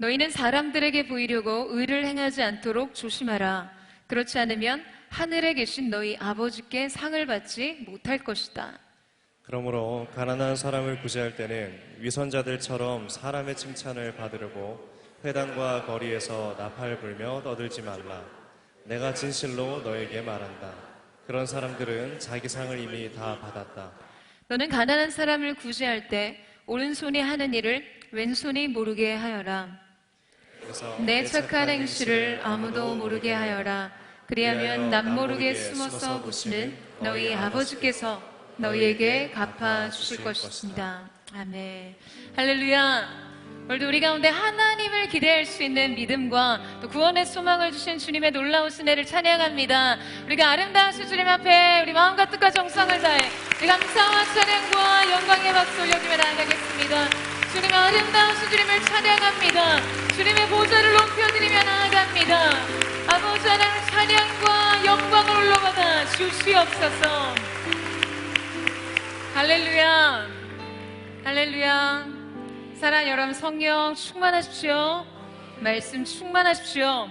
너희는 사람들에게 보이려고 의를 행하지 않도록 조심하라. 그렇지 않으면 하늘에 계신 너희 아버지께 상을 받지 못할 것이다. 그러므로 가난한 사람을 구제할 때는 위선자들처럼 사람의 칭찬을 받으려고 회당과 거리에서 나팔 불며 떠들지 말라. 내가 진실로 너에게 말한다. 그런 사람들은 자기 상을 이미 다 받았다. 너는 가난한 사람을 구제할 때 오른손이 하는 일을 왼손이 모르게 하여라. 내 착한 행실을 아무도 모르게 하여라. 그리하면 남모르게 숨어서 보시는 너희 아버지께서 너희에게 갚아주실 것입니다. 아멘. 할렐루야. 오늘도 우리 가운데 하나님을 기대할 수 있는 믿음과 또 구원의 소망을 주신 주님의 놀라우신 애를 찬양합니다. 우리가 아름다우신 주님 앞에 우리 마음과 뜻과 정성을 다해 우리 감사와 찬양과 영광의 박수 올려주며 나아가겠습니다. 주님의 아름다우신 주님을 찬양합니다. 주님의 보좌를 높여드리며 나아갑니다. 아버지 하나님 찬양과 영광을 올라받아 주시옵소서. 할렐루야. 할렐루야. 사랑하는 여러분, 성령 충만하십시오. 말씀 충만하십시오.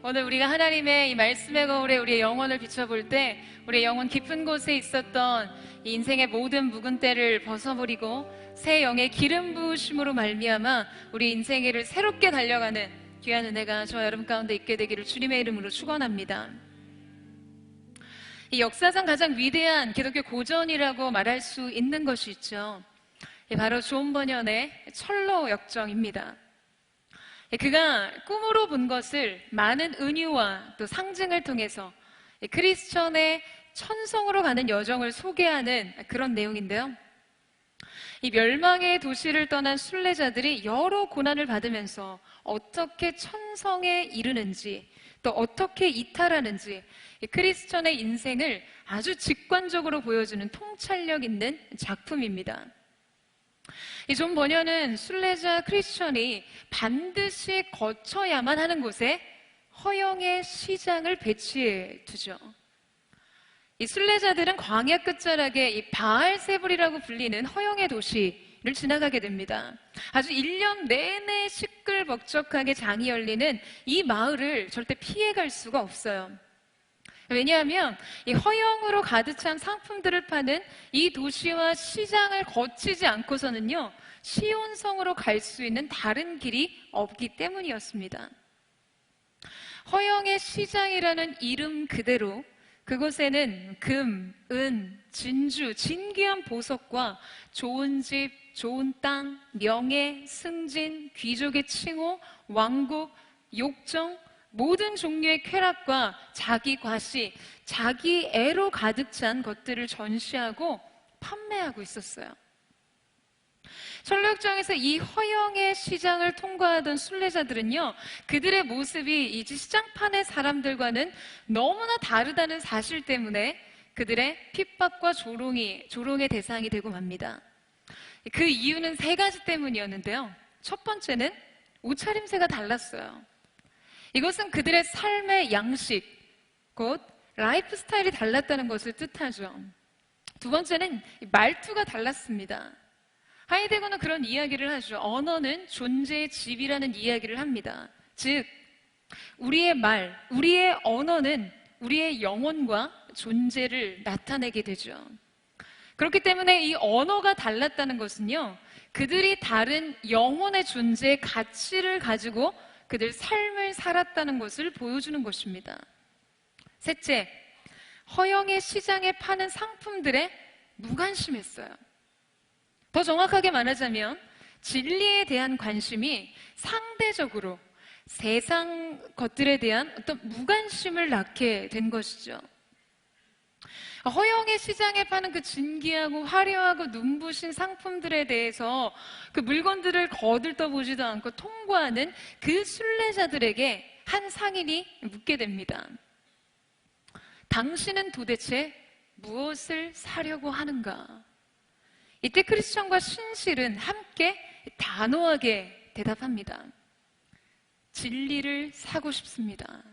오늘 우리가 하나님의 이 말씀의 거울에 우리의 영혼을 비춰볼 때 우리의 영혼 깊은 곳에 있었던 이 인생의 모든 묵은 때를 벗어버리고 새 영의 기름 부으심으로 말미암아 우리 인생을 새롭게 달려가는 귀한 은혜가 저와 여러분 가운데 있게 되기를 주님의 이름으로 축원합니다. 이 역사상 가장 위대한 기독교 고전이라고 말할 수 있는 것이 있죠. 바로 존 버년의 철로 역정입니다. 그가 꿈으로 본 것을 많은 은유와 또 상징을 통해서 크리스천의 천성으로 가는 여정을 소개하는 그런 내용인데요. 이 멸망의 도시를 떠난 순례자들이 여러 고난을 받으면서 어떻게 천성에 이르는지 또 어떻게 이탈하는지 크리스천의 인생을 아주 직관적으로 보여주는 통찰력 있는 작품입니다. 이 존 버년은 순례자 크리스천이 반드시 거쳐야만 하는 곳에 허영의 시장을 배치해 두죠. 이 순례자들은 광야 끝자락에 이 바알세불이라고 불리는 허영의 도시를 지나가게 됩니다. 아주 1년 내내 시끌벅적하게 장이 열리는 이 마을을 절대 피해갈 수가 없어요. 왜냐하면 이 허영으로 가득 찬 상품들을 파는 이 도시와 시장을 거치지 않고서는요, 시온성으로 갈 수 있는 다른 길이 없기 때문이었습니다. 허영의 시장이라는 이름 그대로 그곳에는 금, 은, 진주, 진귀한 보석과 좋은 집, 좋은 땅, 명예, 승진, 귀족의 칭호, 왕국, 욕정, 모든 종류의 쾌락과 자기 과시, 자기 애로 가득 찬 것들을 전시하고 판매하고 있었어요. 철로역정에서 이 허영의 시장을 통과하던 순례자들은요, 그들의 모습이 이 시장판의 사람들과는 너무나 다르다는 사실 때문에 그들의 핍박과 조롱의 대상이 되고 맙니다. 그 이유는 3가지 때문이었는데요. 첫 번째는 옷차림새가 달랐어요. 이것은 그들의 삶의 양식, 곧 라이프 스타일이 달랐다는 것을 뜻하죠. 두 번째는 말투가 달랐습니다. 하이데거는 그런 이야기를 하죠. 언어는 존재의 집이라는 이야기를 합니다. 즉, 우리의 말, 우리의 언어는 우리의 영혼과 존재를 나타내게 되죠. 그렇기 때문에 이 언어가 달랐다는 것은요, 그들이 다른 영혼의 존재의 가치를 가지고 그들 삶을 살았다는 것을 보여주는 것입니다. 셋째, 허영의 시장에 파는 상품들에 무관심했어요. 더 정확하게 말하자면 진리에 대한 관심이 상대적으로 세상 것들에 대한 어떤 무관심을 낳게 된 것이죠. 허영의 시장에 파는 그 진귀하고 화려하고 눈부신 상품들에 대해서 그 물건들을 거들떠보지도 않고 통과하는 그 순례자들에게 한 상인이 묻게 됩니다. 당신은 도대체 무엇을 사려고 하는가? 이때 크리스천과 신실은 함께 단호하게 대답합니다. 진리를 사고 싶습니다.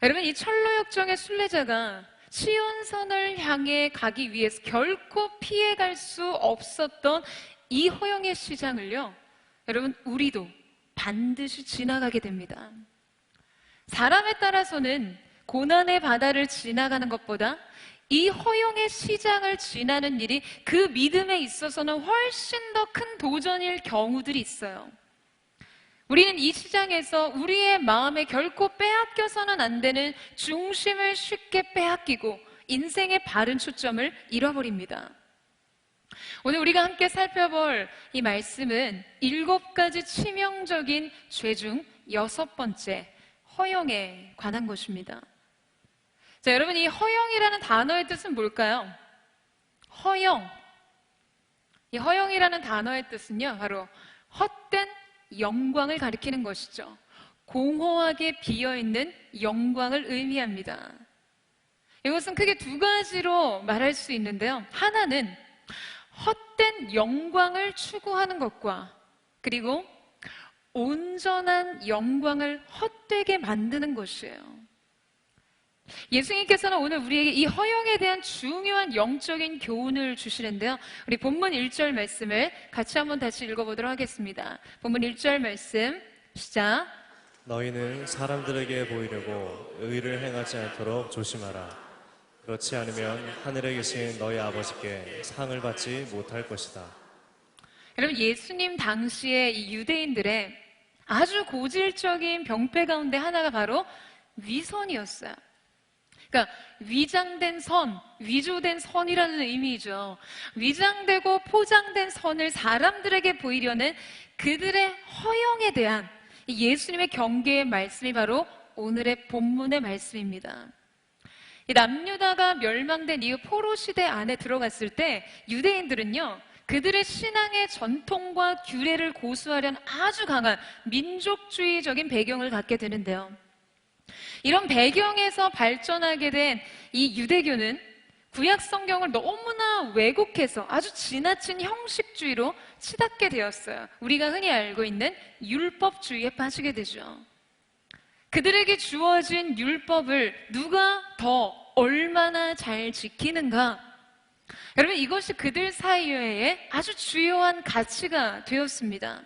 여러분, 이 철로역정의 순례자가 시온선을 향해 가기 위해서 결코 피해갈 수 없었던 이 허영의 시장을요, 여러분, 우리도 반드시 지나가게 됩니다. 사람에 따라서는 고난의 바다를 지나가는 것보다 이 허용의 시장을 지나는 일이 그 믿음에 있어서는 훨씬 더 큰 도전일 경우들이 있어요. 우리는 이 시장에서 우리의 마음에 결코 빼앗겨서는 안 되는 중심을 쉽게 빼앗기고 인생의 바른 초점을 잃어버립니다. 오늘 우리가 함께 살펴볼 이 말씀은 7가지 치명적인 죄 중 6번째, 허영에 관한 것입니다. 자, 여러분, 이 허영이라는 단어의 뜻은 뭘까요? 허영. 이 허영이라는 단어의 뜻은요, 바로 헛된 영광을 가리키는 것이죠. 공허하게 비어있는 영광을 의미합니다. 이것은 크게 2가지로 말할 수 있는데요. 하나는 헛된 영광을 추구하는 것과, 그리고 온전한 영광을 헛되게 만드는 것이에요. 예수님께서는 오늘 우리에게 이 허영에 대한 중요한 영적인 교훈을 주시는데요. 우리 본문 1절 말씀을 같이 한번 다시 읽어보도록 하겠습니다. 본문 1절 말씀 시작. 너희는 사람들에게 보이려고 의를 행하지 않도록 조심하라. 그렇지 않으면 하늘에 계신 너희 아버지께 상을 받지 못할 것이다. 여러분, 예수님 당시에 이 유대인들의 아주 고질적인 병폐 가운데 하나가 바로 위선이었어요. 그러니까 위장된 선, 위조된 선이라는 의미죠. 위장되고 포장된 선을 사람들에게 보이려는 그들의 허영에 대한 예수님의 경계의 말씀이 바로 오늘의 본문의 말씀입니다. 이 남유다가 멸망된 이후 포로 시대 안에 들어갔을 때 유대인들은요, 그들의 신앙의 전통과 규례를 고수하려는 아주 강한 민족주의적인 배경을 갖게 되는데요. 이런 배경에서 발전하게 된 이 유대교는 구약 성경을 너무나 왜곡해서 아주 지나친 형식주의로 치닫게 되었어요. 우리가 흔히 알고 있는 율법주의에 빠지게 되죠. 그들에게 주어진 율법을 누가 더 얼마나 잘 지키는가? 여러분, 이것이 그들 사이에 아주 주요한 가치가 되었습니다.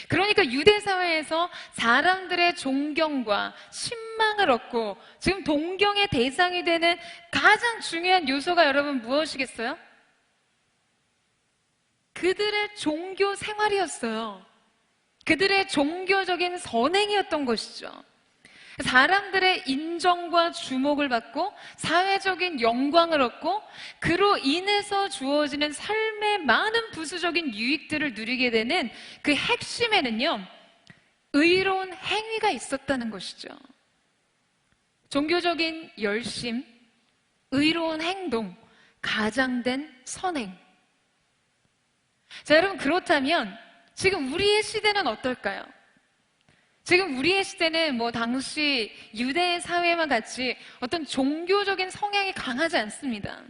그러니까 유대 사회에서 사람들의 존경과 신망을 얻고 지금 동경의 대상이 되는 가장 중요한 요소가 여러분 무엇이겠어요? 그들의 종교 생활이었어요. 그들의 종교적인 선행이었던 것이죠. 사람들의 인정과 주목을 받고 사회적인 영광을 얻고 그로 인해서 주어지는 삶의 많은 부수적인 유익들을 누리게 되는 그 핵심에는요, 의로운 행위가 있었다는 것이죠. 종교적인 열심, 의로운 행동, 가장된 선행. 자, 여러분, 그렇다면 지금 우리의 시대는 어떨까요? 지금 우리의 시대는 뭐 당시 유대 사회와 같이 어떤 종교적인 성향이 강하지 않습니다.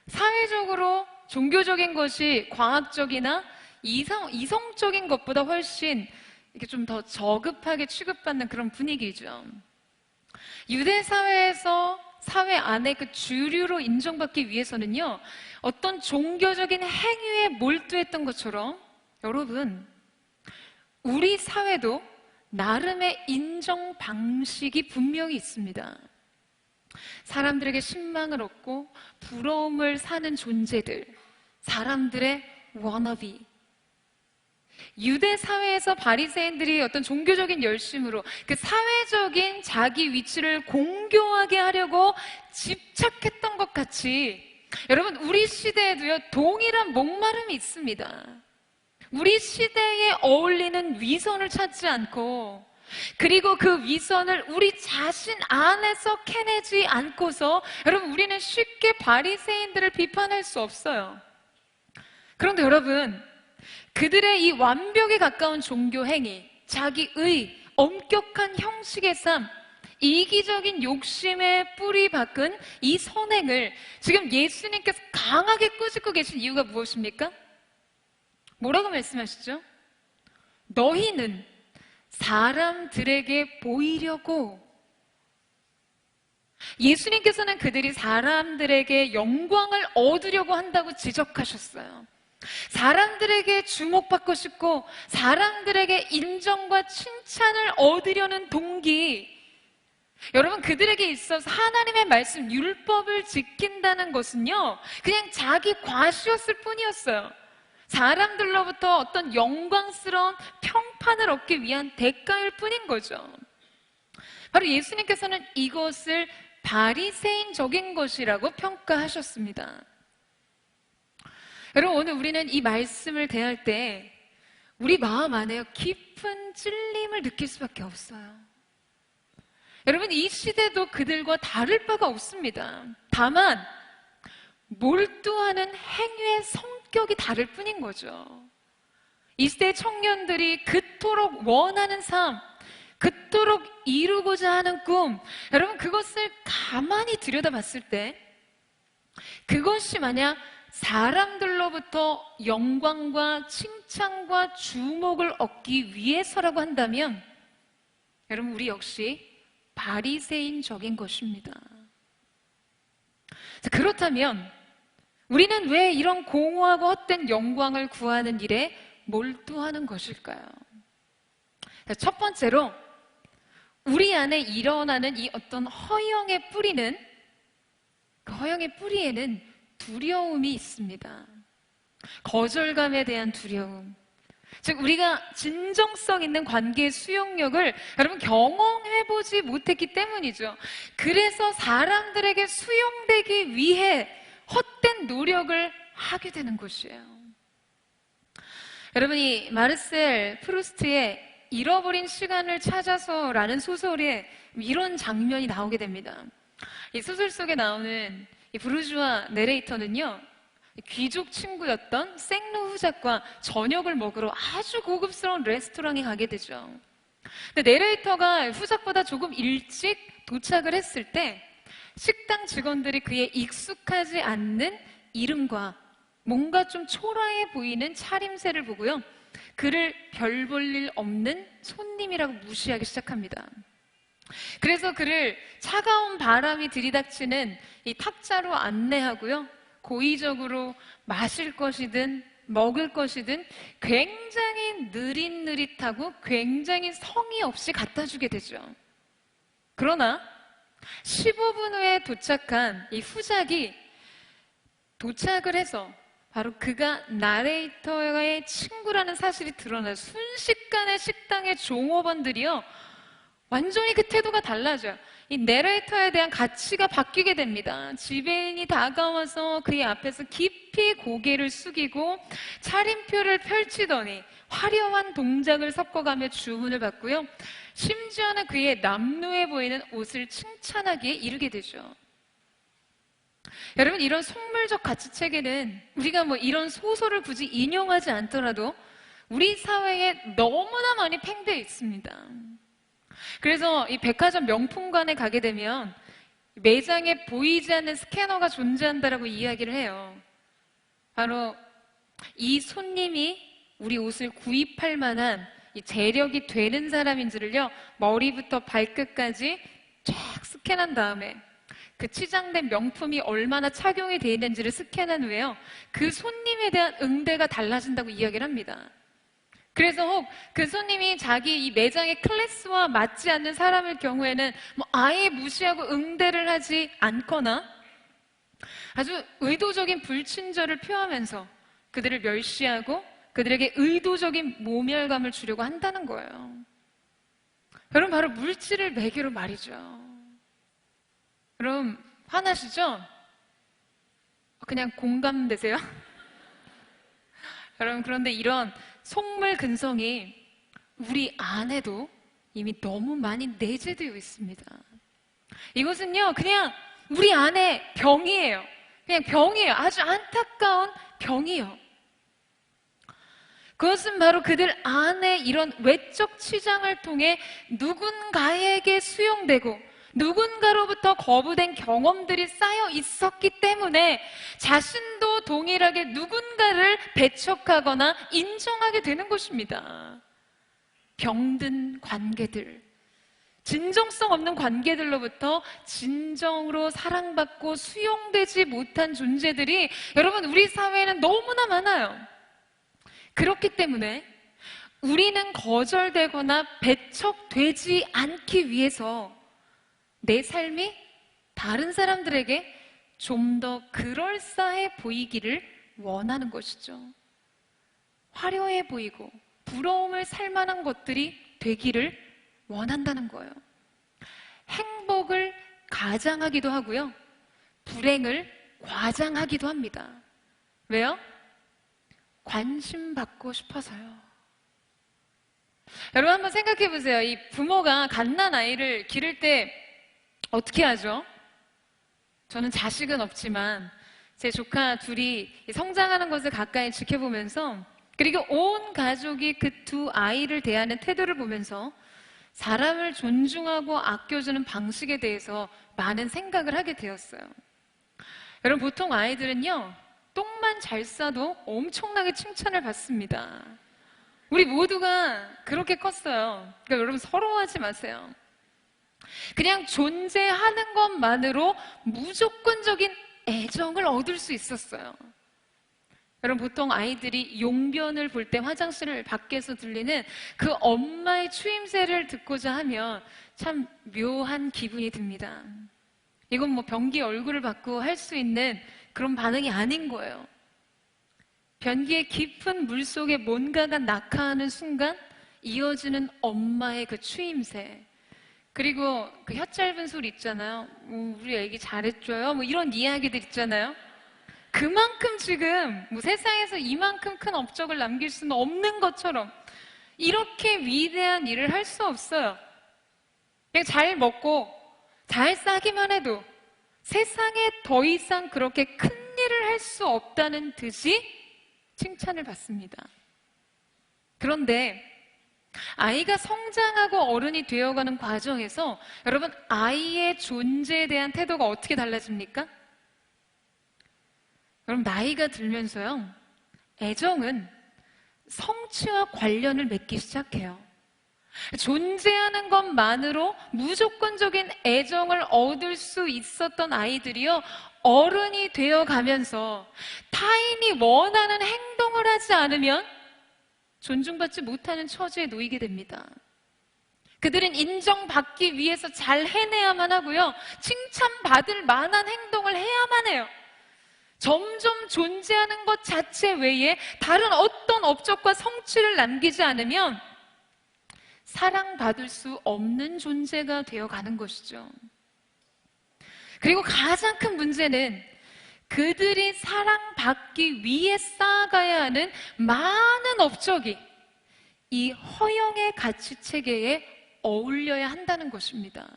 사회적으로 종교적인 것이 과학적이나 이성적인 것보다 훨씬 이렇게 좀 더 저급하게 취급받는 그런 분위기죠. 유대 사회에서 사회 안에 그 주류로 인정받기 위해서는요, 어떤 종교적인 행위에 몰두했던 것처럼 여러분, 우리 사회도 나름의 인정 방식이 분명히 있습니다. 사람들에게 신망을 얻고 부러움을 사는 존재들, 사람들의 워너비. 유대 사회에서 바리새인들이 어떤 종교적인 열심으로 그 사회적인 자기 위치를 공교하게 하려고 집착했던 것 같이 여러분, 우리 시대에도요, 동일한 목마름이 있습니다. 우리 시대에 어울리는 위선을 찾지 않고, 그리고 그 위선을 우리 자신 안에서 캐내지 않고서 여러분, 우리는 쉽게 바리새인들을 비판할 수 없어요. 그런데 여러분, 그들의 이 완벽에 가까운 종교 행위, 자기의 엄격한 형식의 삶, 이기적인 욕심에 뿌리 박은 이 선행을 지금 예수님께서 강하게 꾸짖고 계신 이유가 무엇입니까? 뭐라고 말씀하시죠? 너희는 사람들에게 보이려고. 예수님께서는 그들이 사람들에게 영광을 얻으려고 한다고 지적하셨어요. 사람들에게 주목받고 싶고 사람들에게 인정과 칭찬을 얻으려는 동기, 여러분, 그들에게 있어서 하나님의 말씀, 율법을 지킨다는 것은요, 그냥 자기 과시였을 뿐이었어요. 사람들로부터 어떤 영광스러운 평판을 얻기 위한 대가일 뿐인 거죠. 바로 예수님께서는 이것을 바리새인적인 것이라고 평가하셨습니다. 여러분, 오늘 우리는 이 말씀을 대할 때 우리 마음 안에 깊은 찔림을 느낄 수밖에 없어요. 여러분, 이 시대도 그들과 다를 바가 없습니다. 다만 몰두하는 행위의 성격이 다를 뿐인 거죠. 이 시대의 청년들이 그토록 원하는 삶, 그토록 이루고자 하는 꿈, 여러분, 그것을 가만히 들여다봤을 때 그것이 만약 사람들로부터 영광과 칭찬과 주목을 얻기 위해서라고 한다면 여러분, 우리 역시 바리새인적인 것입니다. 그렇다면 우리는 왜 이런 공허하고 헛된 영광을 구하는 일에 몰두하는 것일까요? 첫 번째로 우리 안에 일어나는 이 어떤 허영의 뿌리는, 그 허영의 뿌리에는 두려움이 있습니다. 거절감에 대한 두려움. 즉, 우리가 진정성 있는 관계의 수용력을 여러분 경험해보지 못했기 때문이죠. 그래서 사람들에게 수용되기 위해 헛된 노력을 하게 되는 것이에요. 여러분이 마르셀 프루스트의 잃어버린 시간을 찾아서라는 소설에 이런 장면이 나오게 됩니다. 이 소설 속에 나오는 이 부르주아 내레이터는요, 귀족 친구였던 생루 후작과 저녁을 먹으러 아주 고급스러운 레스토랑에 가게 되죠. 근데 내레이터가 후작보다 조금 일찍 도착을 했을 때 식당 직원들이 그의 익숙하지 않는 이름과 뭔가 좀 초라해 보이는 차림새를 보고요, 그를 별 볼 일 없는 손님이라고 무시하기 시작합니다. 그래서 그를 차가운 바람이 들이닥치는 이 탁자로 안내하고요, 고의적으로 마실 것이든 먹을 것이든 굉장히 느릿느릿하고 굉장히 성의 없이 갖다 주게 되죠. 그러나 15분 후에 도착한 이 후작이 도착을 해서 바로 그가 나레이터의 친구라는 사실이 드러나 순식간에 식당의 종업원들이요, 완전히 그 태도가 달라져요. 이 내레이터에 대한 가치가 바뀌게 됩니다. 지배인이 다가와서 그의 앞에서 깊이 고개를 숙이고 차림표를 펼치더니 화려한 동작을 섞어가며 주문을 받고요, 심지어는 그의 남루해 보이는 옷을 칭찬하기에 이르게 되죠. 여러분, 이런 속물적 가치체계는 우리가 뭐 이런 소설을 굳이 인용하지 않더라도 우리 사회에 너무나 많이 팽배해 있습니다. 그래서 이 백화점 명품관에 가게 되면 매장에 보이지 않는 스캐너가 존재한다라고 이야기를 해요. 바로 이 손님이 우리 옷을 구입할 만한 이 재력이 되는 사람인지를요, 머리부터 발끝까지 쫙 스캔한 다음에 그 치장된 명품이 얼마나 착용이 되어 있는지를 스캔한 후에요, 그 손님에 대한 응대가 달라진다고 이야기를 합니다. 그래서 혹 그 손님이 자기 이 매장의 클래스와 맞지 않는 사람일 경우에는 뭐 아예 무시하고 응대를 하지 않거나 아주 의도적인 불친절을 표하면서 그들을 멸시하고 그들에게 의도적인 모멸감을 주려고 한다는 거예요. 여러분, 바로 물질을 매개로 말이죠. 여러분, 화나시죠? 그냥 공감되세요? 여러분, 그런데 이런 속물 근성이 우리 안에도 이미 너무 많이 내재되어 있습니다. 이것은요, 그냥 우리 안에 병이에요. 그냥 병이에요. 아주 안타까운 병이에요. 그것은 바로 그들 안에 이런 외적 치장을 통해 누군가에게 수용되고 누군가로부터 거부된 경험들이 쌓여 있었기 때문에 자신도 동일하게 누군가를 배척하거나 인정하게 되는 것입니다. 병든 관계들, 진정성 없는 관계들로부터 진정으로 사랑받고 수용되지 못한 존재들이 여러분, 우리 사회에는 너무나 많아요. 그렇기 때문에 우리는 거절되거나 배척되지 않기 위해서 내 삶이 다른 사람들에게 좀 더 그럴싸해 보이기를 원하는 것이죠. 화려해 보이고 부러움을 살 만한 것들이 되기를 원한다는 거예요. 행복을 가장하기도 하고요. 불행을 과장하기도 합니다. 왜요? 관심 받고 싶어서요. 여러분 한번 생각해 보세요. 이 부모가 갓난 아이를 기를 때 어떻게 하죠? 저는 자식은 없지만 제 조카 둘이 성장하는 것을 가까이 지켜보면서 그리고 온 가족이 그 두 아이를 대하는 태도를 보면서 사람을 존중하고 아껴주는 방식에 대해서 많은 생각을 하게 되었어요. 여러분 보통 아이들은요 똥만 잘 싸도 엄청나게 칭찬을 받습니다. 우리 모두가 그렇게 컸어요. 그러니까 여러분 서러워하지 마세요. 그냥 존재하는 것만으로 무조건적인 애정을 얻을 수 있었어요. 여러분 보통 아이들이 용변을 볼 때 화장실 밖에서 들리는 그 엄마의 추임새를 듣고자 하면 참 묘한 기분이 듭니다. 이건 뭐 변기에 얼굴을 받고 할 수 있는 그런 반응이 아닌 거예요. 변기의 깊은 물속에 뭔가가 낙하하는 순간 이어지는 엄마의 그 추임새, 그리고 그 혀 짧은 소리 있잖아요. 우리 애기 잘해줘요. 뭐 이런 이야기들 있잖아요. 그만큼 지금 뭐 세상에서 이만큼 큰 업적을 남길 수는 없는 것처럼 이렇게 위대한 일을 할 수 없어요. 그냥 잘 먹고 잘 싸기만 해도 세상에 더 이상 그렇게 큰 일을 할 수 없다는 듯이 칭찬을 받습니다. 그런데 아이가 성장하고 어른이 되어가는 과정에서 여러분 아이의 존재에 대한 태도가 어떻게 달라집니까? 여러분 나이가 들면서요 애정은 성취와 관련을 맺기 시작해요. 존재하는 것만으로 무조건적인 애정을 얻을 수 있었던 아이들이요 어른이 되어가면서 타인이 원하는 행동을 하지 않으면 존중받지 못하는 처지에 놓이게 됩니다. 그들은 인정받기 위해서 잘 해내야만 하고요 칭찬받을 만한 행동을 해야만 해요. 점점 존재하는 것 자체 외에 다른 어떤 업적과 성취를 남기지 않으면 사랑받을 수 없는 존재가 되어가는 것이죠. 그리고 가장 큰 문제는 그들이 사랑받기 위해 쌓아가야 하는 많은 업적이 이 허영의 가치체계에 어울려야 한다는 것입니다.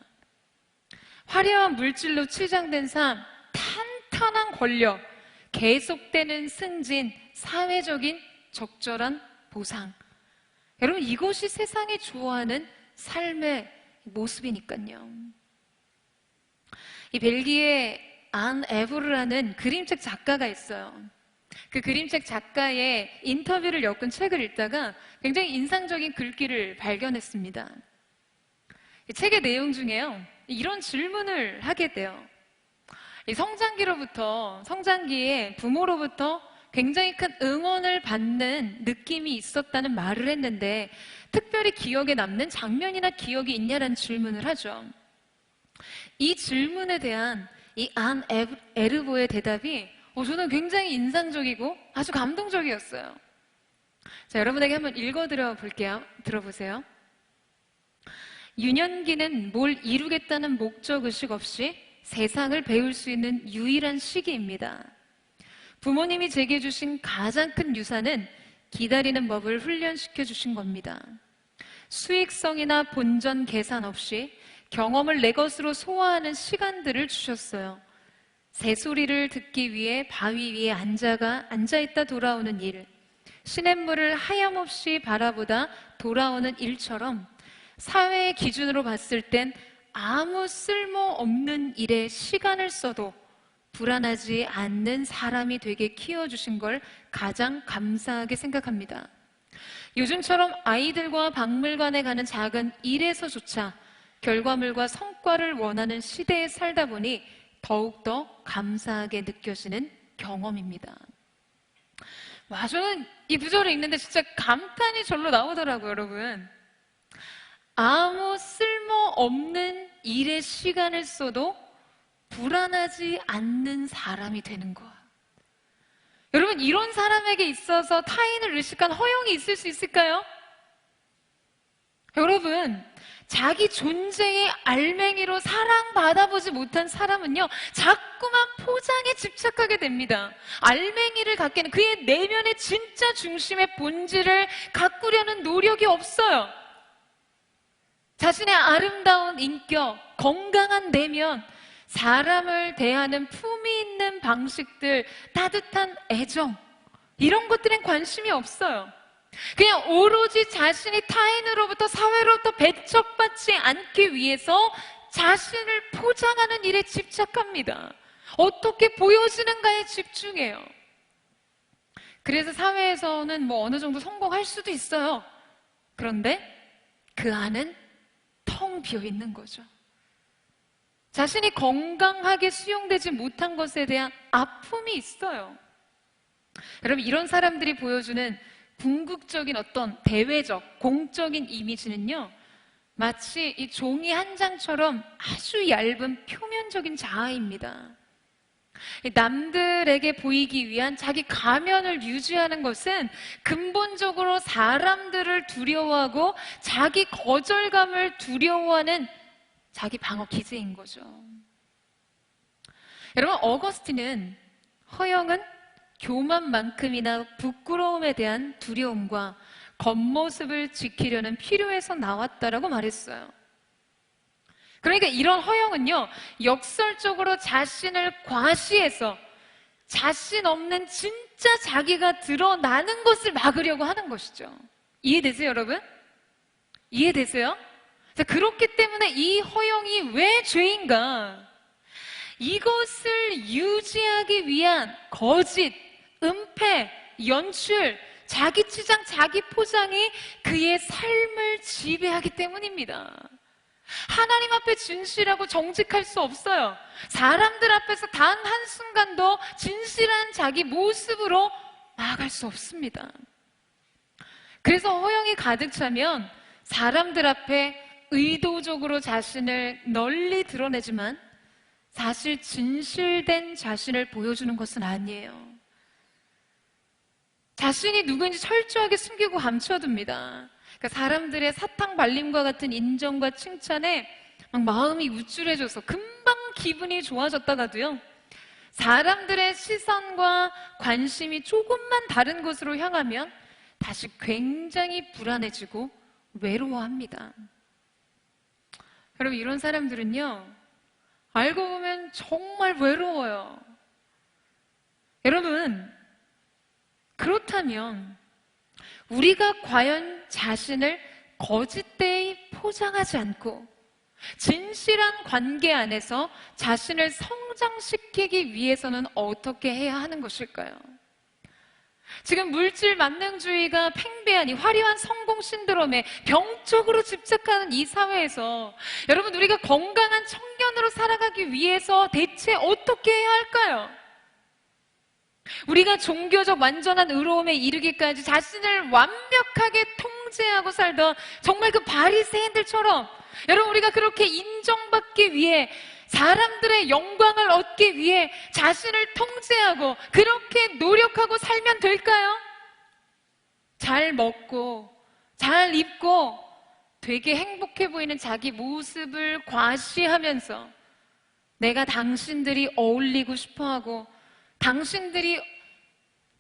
화려한 물질로 치장된 삶, 탄탄한 권력, 계속되는 승진, 사회적인 적절한 보상. 여러분 이것이 세상이 좋아하는 삶의 모습이니까요. 이 벨기에 안 에브르라는 그림책 작가가 있어요. 그 그림책 작가의 인터뷰를 엮은 책을 읽다가 굉장히 인상적인 글귀를 발견했습니다. 이 책의 내용 중에요 이런 질문을 하게 돼요. 이 성장기에 부모로부터 굉장히 큰 응원을 받는 느낌이 있었다는 말을 했는데 특별히 기억에 남는 장면이나 기억이 있냐라는 질문을 하죠. 이 질문에 대한 이 안 에르보의 대답이 저는 굉장히 인상적이고 아주 감동적이었어요. 자, 여러분에게 한번 읽어드려 볼게요. 들어보세요. 유년기는 뭘 이루겠다는 목적의식 없이 세상을 배울 수 있는 유일한 시기입니다. 부모님이 제게 주신 가장 큰 유산은 기다리는 법을 훈련시켜 주신 겁니다. 수익성이나 본전 계산 없이 경험을 내 것으로 소화하는 시간들을 주셨어요. 새소리를 듣기 위해 바위 위에 앉아있다 돌아오는 일, 시냇물을 하염없이 바라보다 돌아오는 일처럼 사회의 기준으로 봤을 땐 아무 쓸모없는 일에 시간을 써도 불안하지 않는 사람이 되게 키워주신 걸 가장 감사하게 생각합니다. 요즘처럼 아이들과 박물관에 가는 작은 일에서조차 결과물과 성과를 원하는 시대에 살다 보니 더욱더 감사하게 느껴지는 경험입니다. 와, 저는 이 구절을 읽는데 진짜 감탄이 절로 나오더라고요, 여러분. 아무 쓸모없는 일에 시간을 써도 불안하지 않는 사람이 되는 거야. 여러분, 이런 사람에게 있어서 타인을 의식한 허영이 있을 수 있을까요? 여러분, 자기 존재의 알맹이로 사랑받아보지 못한 사람은요, 자꾸만 포장에 집착하게 됩니다. 알맹이를 갖기에는 그의 내면의 진짜 중심의 본질을 가꾸려는 노력이 없어요. 자신의 아름다운 인격, 건강한 내면, 사람을 대하는 품위 있는 방식들, 따뜻한 애정, 이런 것들엔 관심이 없어요. 그냥 오로지 자신이 타인으로부터, 사회로부터 배척받지 않기 위해서 자신을 포장하는 일에 집착합니다. 어떻게 보여지는가에 집중해요. 그래서 사회에서는 뭐 어느 정도 성공할 수도 있어요. 그런데 그 안은 텅 비어 있는 거죠. 자신이 건강하게 수용되지 못한 것에 대한 아픔이 있어요. 여러분, 이런 사람들이 보여주는 궁극적인 어떤 대외적, 공적인 이미지는요, 마치 이 종이 한 장처럼 아주 얇은 표면적인 자아입니다. 남들에게 보이기 위한 자기 가면을 유지하는 것은 근본적으로 사람들을 두려워하고 자기 거절감을 두려워하는 자기 방어 기제인 거죠. 여러분, 어거스틴은 허영은 교만만큼이나 부끄러움에 대한 두려움과 겉모습을 지키려는 필요에서 나왔다라고 말했어요. 그러니까 이런 허영은요, 역설적으로 자신을 과시해서 자신 없는 진짜 자기가 드러나는 것을 막으려고 하는 것이죠. 이해되세요, 여러분? 이해되세요? 자, 그렇기 때문에 이 허영이 왜 죄인가? 이것을 유지하기 위한 거짓, 은폐, 연출, 자기 치장, 자기 포장이 그의 삶을 지배하기 때문입니다. 하나님 앞에 진실하고 정직할 수 없어요. 사람들 앞에서 단 한순간도 진실한 자기 모습으로 나아갈 수 없습니다. 그래서 허영이 가득 차면 사람들 앞에 의도적으로 자신을 널리 드러내지만 사실 진실된 자신을 보여주는 것은 아니에요. 자신이 누구인지 철저하게 숨기고 감춰둡니다. 그러니까 사람들의 사탕 발림과 같은 인정과 칭찬에 막 마음이 우쭐해져서 금방 기분이 좋아졌다가도요, 사람들의 시선과 관심이 조금만 다른 곳으로 향하면 다시 굉장히 불안해지고 외로워합니다. 여러분, 이런 사람들은요, 알고 보면 정말 외로워요. 여러분, 그렇다면 우리가 과연 자신을 거짓되이 포장하지 않고 진실한 관계 안에서 자신을 성장시키기 위해서는 어떻게 해야 하는 것일까요? 지금 물질 만능주의가 팽배한 이 화려한 성공 신드롬에 병적으로 집착하는 이 사회에서 여러분, 우리가 건강한 청년으로 살아가기 위해서 대체 어떻게 해야 할까요? 우리가 종교적 완전한 의로움에 이르기까지 자신을 완벽하게 통제하고 살던 정말 그 바리새인들처럼, 여러분, 우리가 그렇게 인정받기 위해, 사람들의 영광을 얻기 위해 자신을 통제하고 그렇게 노력하고 살면 될까요? 잘 먹고 잘 입고 되게 행복해 보이는 자기 모습을 과시하면서 내가 당신들이 어울리고 싶어하고 당신들이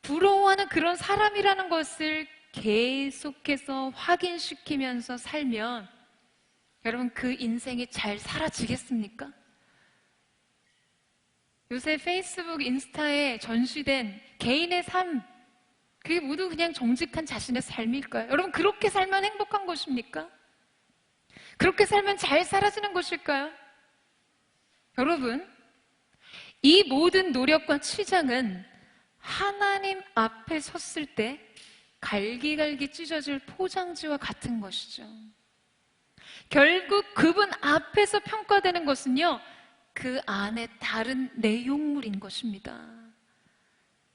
부러워하는 그런 사람이라는 것을 계속해서 확인시키면서 살면 여러분, 그 인생이 잘 사라지겠습니까? 요새 페이스북, 인스타에 전시된 개인의 삶, 그게 모두 그냥 정직한 자신의 삶일까요? 여러분, 그렇게 살면 행복한 것입니까? 그렇게 살면 잘 사라지는 것일까요? 여러분, 이 모든 노력과 치장은 하나님 앞에 섰을 때 갈기갈기 찢어질 포장지와 같은 것이죠. 결국 그분 앞에서 평가되는 것은요, 그 안에 다른 내용물인 것입니다.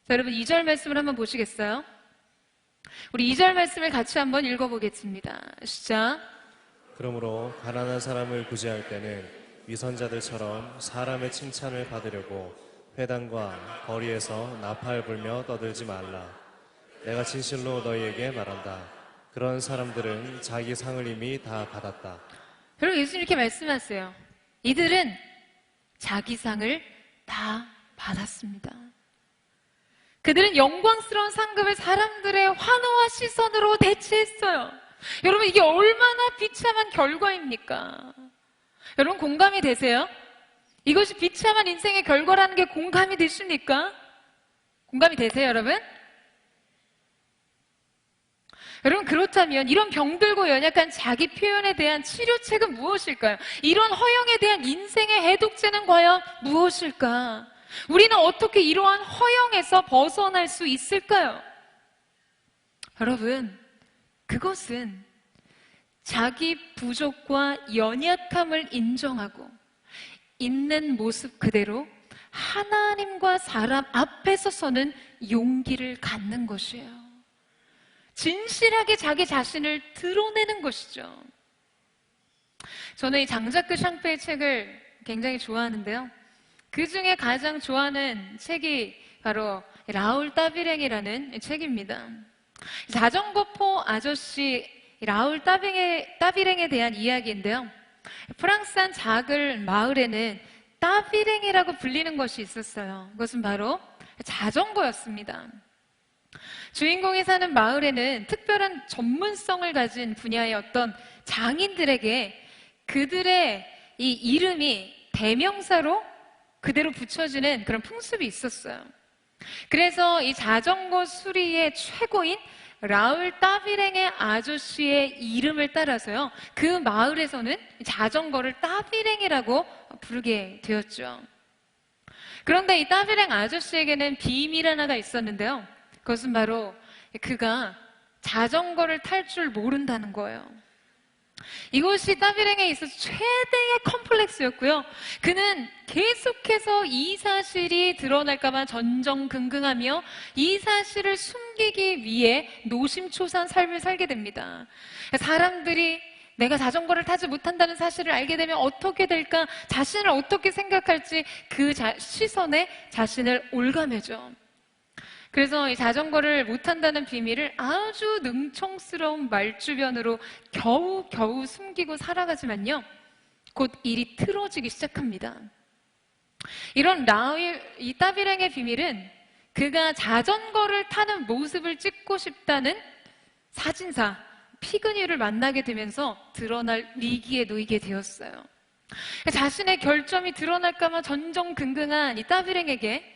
자, 여러분 2절 말씀을 한번 보시겠어요? 우리 2절 말씀을 같이 한번 읽어보겠습니다. 시작. 그러므로 가난한 사람을 구제할 때는 위선자들처럼 사람의 칭찬을 받으려고 회당과 거리에서 나팔 불며 떠들지 말라. 내가 진실로 너희에게 말한다. 그런 사람들은 자기 상을 이미 다 받았다. 여러분 예수님 이렇게 말씀하세요. 이들은 자기 상을 다 받았습니다. 그들은 영광스러운 상급을 사람들의 환호와 시선으로 대체했어요. 여러분 이게 얼마나 비참한 결과입니까? 여러분 공감이 되세요? 이것이 비참한 인생의 결과라는 게 공감이 되십니까? 공감이 되세요, 여러분? 여러분 그렇다면 이런 병들고 연약한 자기 표현에 대한 치료책은 무엇일까요? 이런 허영에 대한 인생의 해독제는 과연 무엇일까? 우리는 어떻게 이러한 허영에서 벗어날 수 있을까요? 여러분, 그것은 자기 부족과 연약함을 인정하고 있는 모습 그대로 하나님과 사람 앞에서 서는 용기를 갖는 것이에요. 진실하게 자기 자신을 드러내는 것이죠. 저는 이 장자크 샹페의 책을 굉장히 좋아하는데요. 그 중에 가장 좋아하는 책이 바로 라울 따비랭이라는 책입니다. 자전거포 아저씨 라울 따비랭에 대한 이야기인데요. 프랑스 한 작은 마을에는 따비랭이라고 불리는 것이 있었어요. 그것은 바로 자전거였습니다. 주인공이 사는 마을에는 특별한 전문성을 가진 분야의 어떤 장인들에게 그들의 이 이름이 대명사로 그대로 붙여지는 그런 풍습이 있었어요. 그래서 이 자전거 수리의 최고인 라울 따비랭의 아저씨의 이름을 따라서요, 그 마을에서는 자전거를 따비랭이라고 부르게 되었죠. 그런데 이 따비랭 아저씨에게는 비밀 하나가 있었는데요. 그것은 바로 그가 자전거를 탈 줄 모른다는 거예요. 이것이 따비랭에 있어서 최대의 컴플렉스였고요. 그는 계속해서 이 사실이 드러날까봐 전전긍긍하며 이 사실을 숨기기 위해 노심초사한 삶을 살게 됩니다. 사람들이 내가 자전거를 타지 못한다는 사실을 알게 되면 어떻게 될까, 자신을 어떻게 생각할지 그 시선에 자신을 올가매죠. 그래서 이 자전거를 못한다는 비밀을 아주 능청스러운 말주변으로 겨우 숨기고 살아가지만요, 곧 일이 틀어지기 시작합니다. 이런 이 따비랭의 비밀은 그가 자전거를 타는 모습을 찍고 싶다는 사진사 피그뉴를 만나게 되면서 드러날 위기에 놓이게 되었어요. 자신의 결점이 드러날까봐 전전긍긍한 이 따비랭에게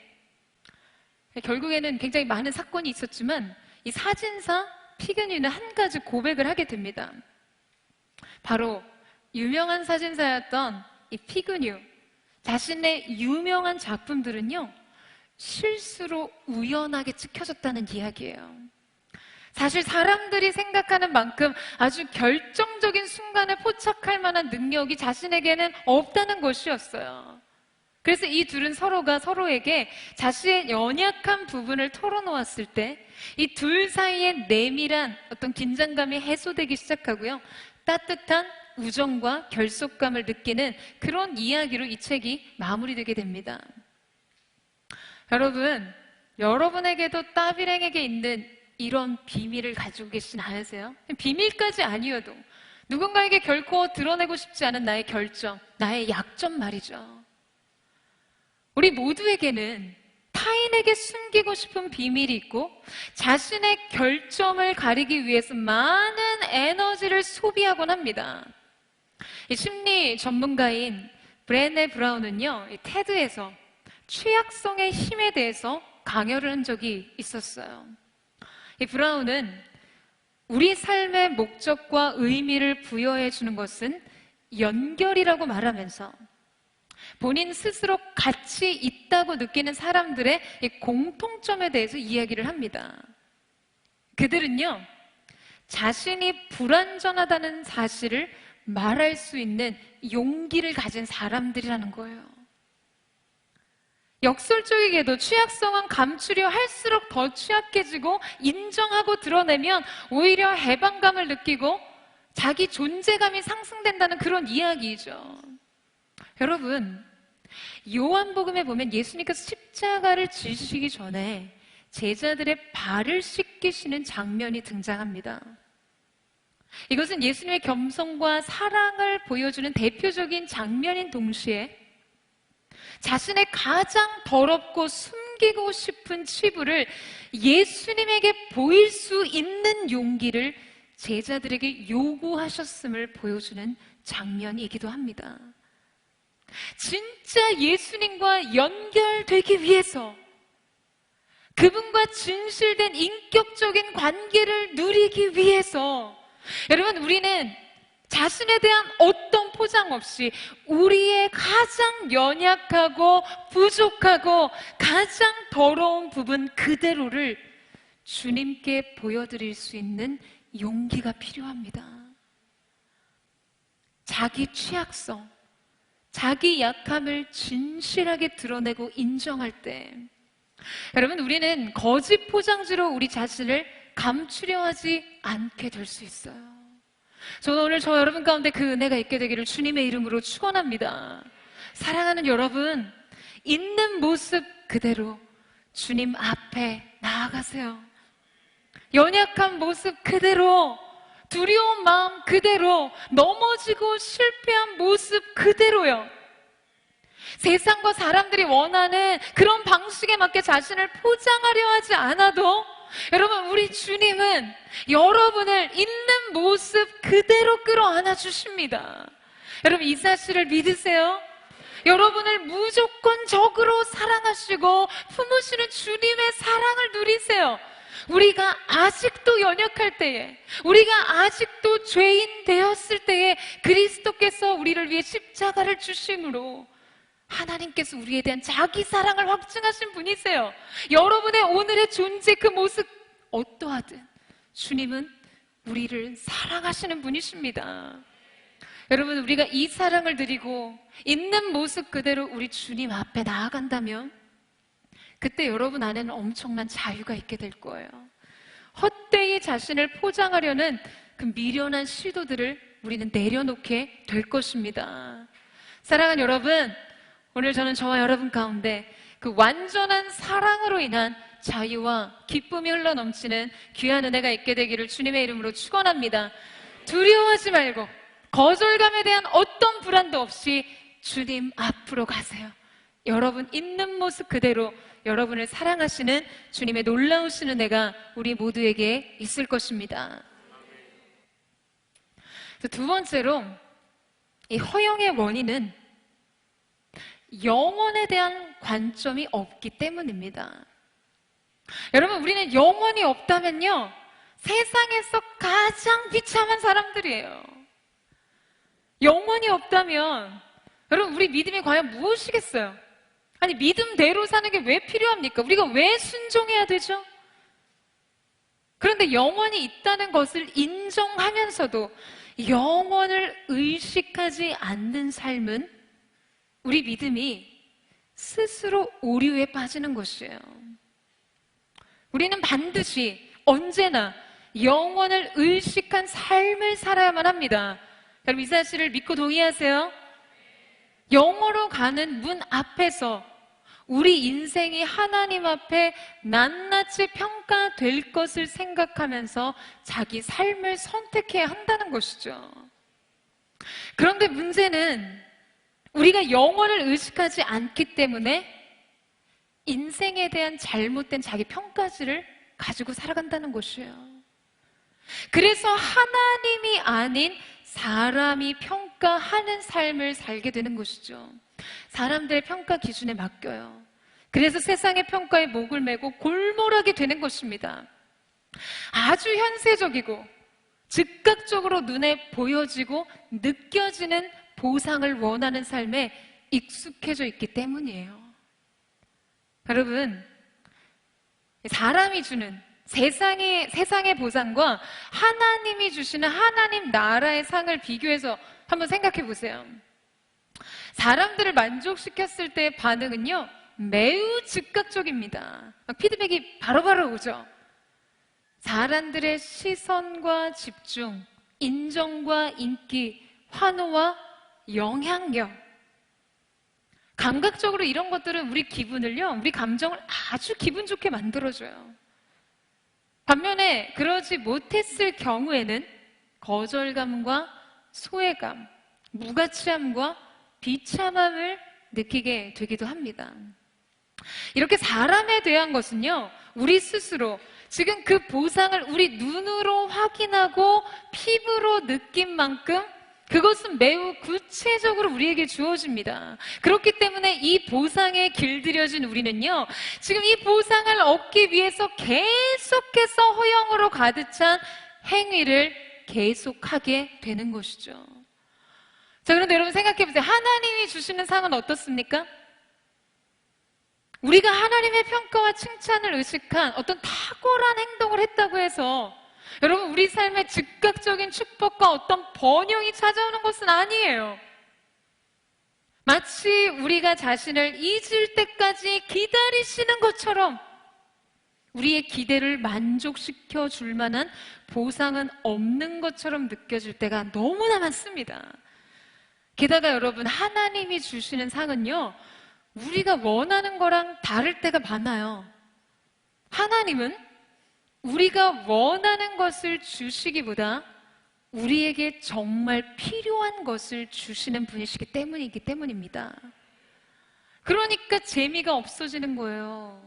결국에는 굉장히 많은 사건이 있었지만 이 사진사 피그뉴는 한 가지 고백을 하게 됩니다. 바로 유명한 사진사였던 이 피그뉴, 자신의 유명한 작품들은요, 실수로 우연하게 찍혀졌다는 이야기예요. 사실 사람들이 생각하는 만큼 아주 결정적인 순간을 포착할 만한 능력이 자신에게는 없다는 것이었어요. 그래서 이 둘은 서로가 서로에게 자신의 연약한 부분을 털어놓았을 때 이 둘 사이의 내밀한 어떤 긴장감이 해소되기 시작하고요, 따뜻한 우정과 결속감을 느끼는 그런 이야기로 이 책이 마무리되게 됩니다. 여러분, 여러분에게도 따비랭에게 있는 이런 비밀을 가지고 계시진 않으세요? 비밀까지 아니어도 누군가에게 결코 드러내고 싶지 않은 나의 결점, 나의 약점 말이죠. 우리 모두에게는 타인에게 숨기고 싶은 비밀이 있고 자신의 결점을 가리기 위해서 많은 에너지를 소비하곤 합니다. 이 심리 전문가인 브레네 브라운은요, 이 테드에서 취약성의 힘에 대해서 강연을 한 적이 있었어요. 이 브라운은 우리 삶의 목적과 의미를 부여해 주는 것은 연결이라고 말하면서 본인 스스로 가치 있다고 느끼는 사람들의 이 공통점에 대해서 이야기를 합니다. 그들은요, 자신이 불완전하다는 사실을 말할 수 있는 용기를 가진 사람들이라는 거예요. 역설적이게도 취약성은 감추려 할수록 더 취약해지고 인정하고 드러내면 오히려 해방감을 느끼고 자기 존재감이 상승된다는 그런 이야기이죠. 여러분, 요한복음에 보면 예수님께서 십자가를 지시기 전에 제자들의 발을 씻기시는 장면이 등장합니다. 이것은 예수님의 겸손과 사랑을 보여주는 대표적인 장면인 동시에 자신의 가장 더럽고 숨기고 싶은 치부를 예수님에게 보일 수 있는 용기를 제자들에게 요구하셨음을 보여주는 장면이기도 합니다. 진짜 예수님과 연결되기 위해서, 그분과 진실된 인격적인 관계를 누리기 위해서, 여러분, 우리는 자신에 대한 어떤 포장 없이 우리의 가장 연약하고 부족하고 가장 더러운 부분 그대로를 주님께 보여드릴 수 있는 용기가 필요합니다. 자기 취약성, 자기 약함을 진실하게 드러내고 인정할 때, 여러분, 우리는 거짓 포장지로 우리 자신을 감추려 하지 않게 될 수 있어요. 저는 오늘 저 여러분 가운데 그 은혜가 있게 되기를 주님의 이름으로 축원합니다. 사랑하는 여러분, 있는 모습 그대로 주님 앞에 나아가세요. 연약한 모습 그대로, 두려운 마음 그대로, 넘어지고 실패한 모습 그대로요. 세상과 사람들이 원하는 그런 방식에 맞게 자신을 포장하려 하지 않아도, 여러분, 우리 주님은 여러분을 있는 모습 그대로 끌어안아 주십니다. 여러분, 이 사실을 믿으세요? 여러분을 무조건적으로 사랑하시고 품으시는 주님의 사랑을 누리세요. 우리가 아직도 연약할 때에, 우리가 아직도 죄인 되었을 때에 그리스도께서 우리를 위해 십자가를 주심으로 하나님께서 우리에 대한 자기 사랑을 확증하신 분이세요. 여러분의 오늘의 존재 그 모습 어떠하든 주님은 우리를 사랑하시는 분이십니다. 여러분, 우리가 이 사랑을 드리고 있는 모습 그대로 우리 주님 앞에 나아간다면 그때 여러분 안에는 엄청난 자유가 있게 될 거예요. 헛되이 자신을 포장하려는 그 미련한 시도들을 우리는 내려놓게 될 것입니다. 사랑하는 여러분, 오늘 저는 저와 여러분 가운데 그 완전한 사랑으로 인한 자유와 기쁨이 흘러넘치는 귀한 은혜가 있게 되기를 주님의 이름으로 축원합니다. 두려워하지 말고 거절감에 대한 어떤 불안도 없이 주님 앞으로 가세요. 여러분 있는 모습 그대로 여러분을 사랑하시는 주님의 놀라우신 은혜가 우리 모두에게 있을 것입니다. 두 번째로, 이 허영의 원인은 영혼에 대한 관점이 없기 때문입니다. 여러분, 우리는 영혼이 없다면요, 세상에서 가장 비참한 사람들이에요. 영혼이 없다면 여러분, 우리 믿음이 과연 무엇이겠어요? 아니, 믿음대로 사는 게 왜 필요합니까? 우리가 왜 순종해야 되죠? 그런데 영혼이 있다는 것을 인정하면서도 영혼을 의식하지 않는 삶은 우리 믿음이 스스로 오류에 빠지는 것이에요. 우리는 반드시 언제나 영혼을 의식한 삶을 살아야만 합니다. 여러분, 이 사실을 믿고 동의하세요? 영어로 가는 문 앞에서 우리 인생이 하나님 앞에 낱낱이 평가될 것을 생각하면서 자기 삶을 선택해야 한다는 것이죠. 그런데 문제는 우리가 영혼을 의식하지 않기 때문에 인생에 대한 잘못된 자기 평가지를 가지고 살아간다는 것이에요. 그래서 하나님이 아닌 사람이 평가하는 삶을 살게 되는 것이죠. 사람들의 평가 기준에 맡겨요. 그래서 세상의 평가에 목을 메고 골몰하게 되는 것입니다. 아주 현세적이고 즉각적으로 눈에 보여지고 느껴지는 보상을 원하는 삶에 익숙해져 있기 때문이에요. 여러분, 사람이 주는 세상의 보상과 하나님이 주시는 하나님 나라의 상을 비교해서 한번 생각해 보세요. 사람들을 만족시켰을 때의 반응은요, 매우 즉각적입니다. 막 피드백이 바로바로 오죠. 사람들의 시선과 집중, 인정과 인기, 환호와 영향력. 감각적으로 이런 것들은 우리 기분을요, 우리 감정을 아주 기분 좋게 만들어줘요. 반면에 그러지 못했을 경우에는 거절감과 소외감, 무가치함과 비참함을 느끼게 되기도 합니다. 이렇게 사람에 대한 것은요, 우리 스스로 지금 그 보상을 우리 눈으로 확인하고 피부로 느낀 만큼 그것은 매우 구체적으로 우리에게 주어집니다. 그렇기 때문에 이 보상에 길들여진 우리는요, 지금 이 보상을 얻기 위해서 계속해서 허영으로 가득 찬 행위를 계속하게 되는 것이죠. 자, 그런데 여러분 생각해 보세요. 하나님이 주시는 상은 어떻습니까? 우리가 하나님의 평가와 칭찬을 의식한 어떤 탁월한 행동을 했다고 해서 여러분 우리 삶에 즉각적인 축복과 어떤 번영이 찾아오는 것은 아니에요. 마치 우리가 자신을 잊을 때까지 기다리시는 것처럼 우리의 기대를 만족시켜 줄 만한 보상은 없는 것처럼 느껴질 때가 너무나 많습니다. 게다가 여러분 하나님이 주시는 상은요, 우리가 원하는 거랑 다를 때가 많아요. 하나님은 우리가 원하는 것을 주시기보다 우리에게 정말 필요한 것을 주시는 분이시기 때문입니다. 그러니까 재미가 없어지는 거예요.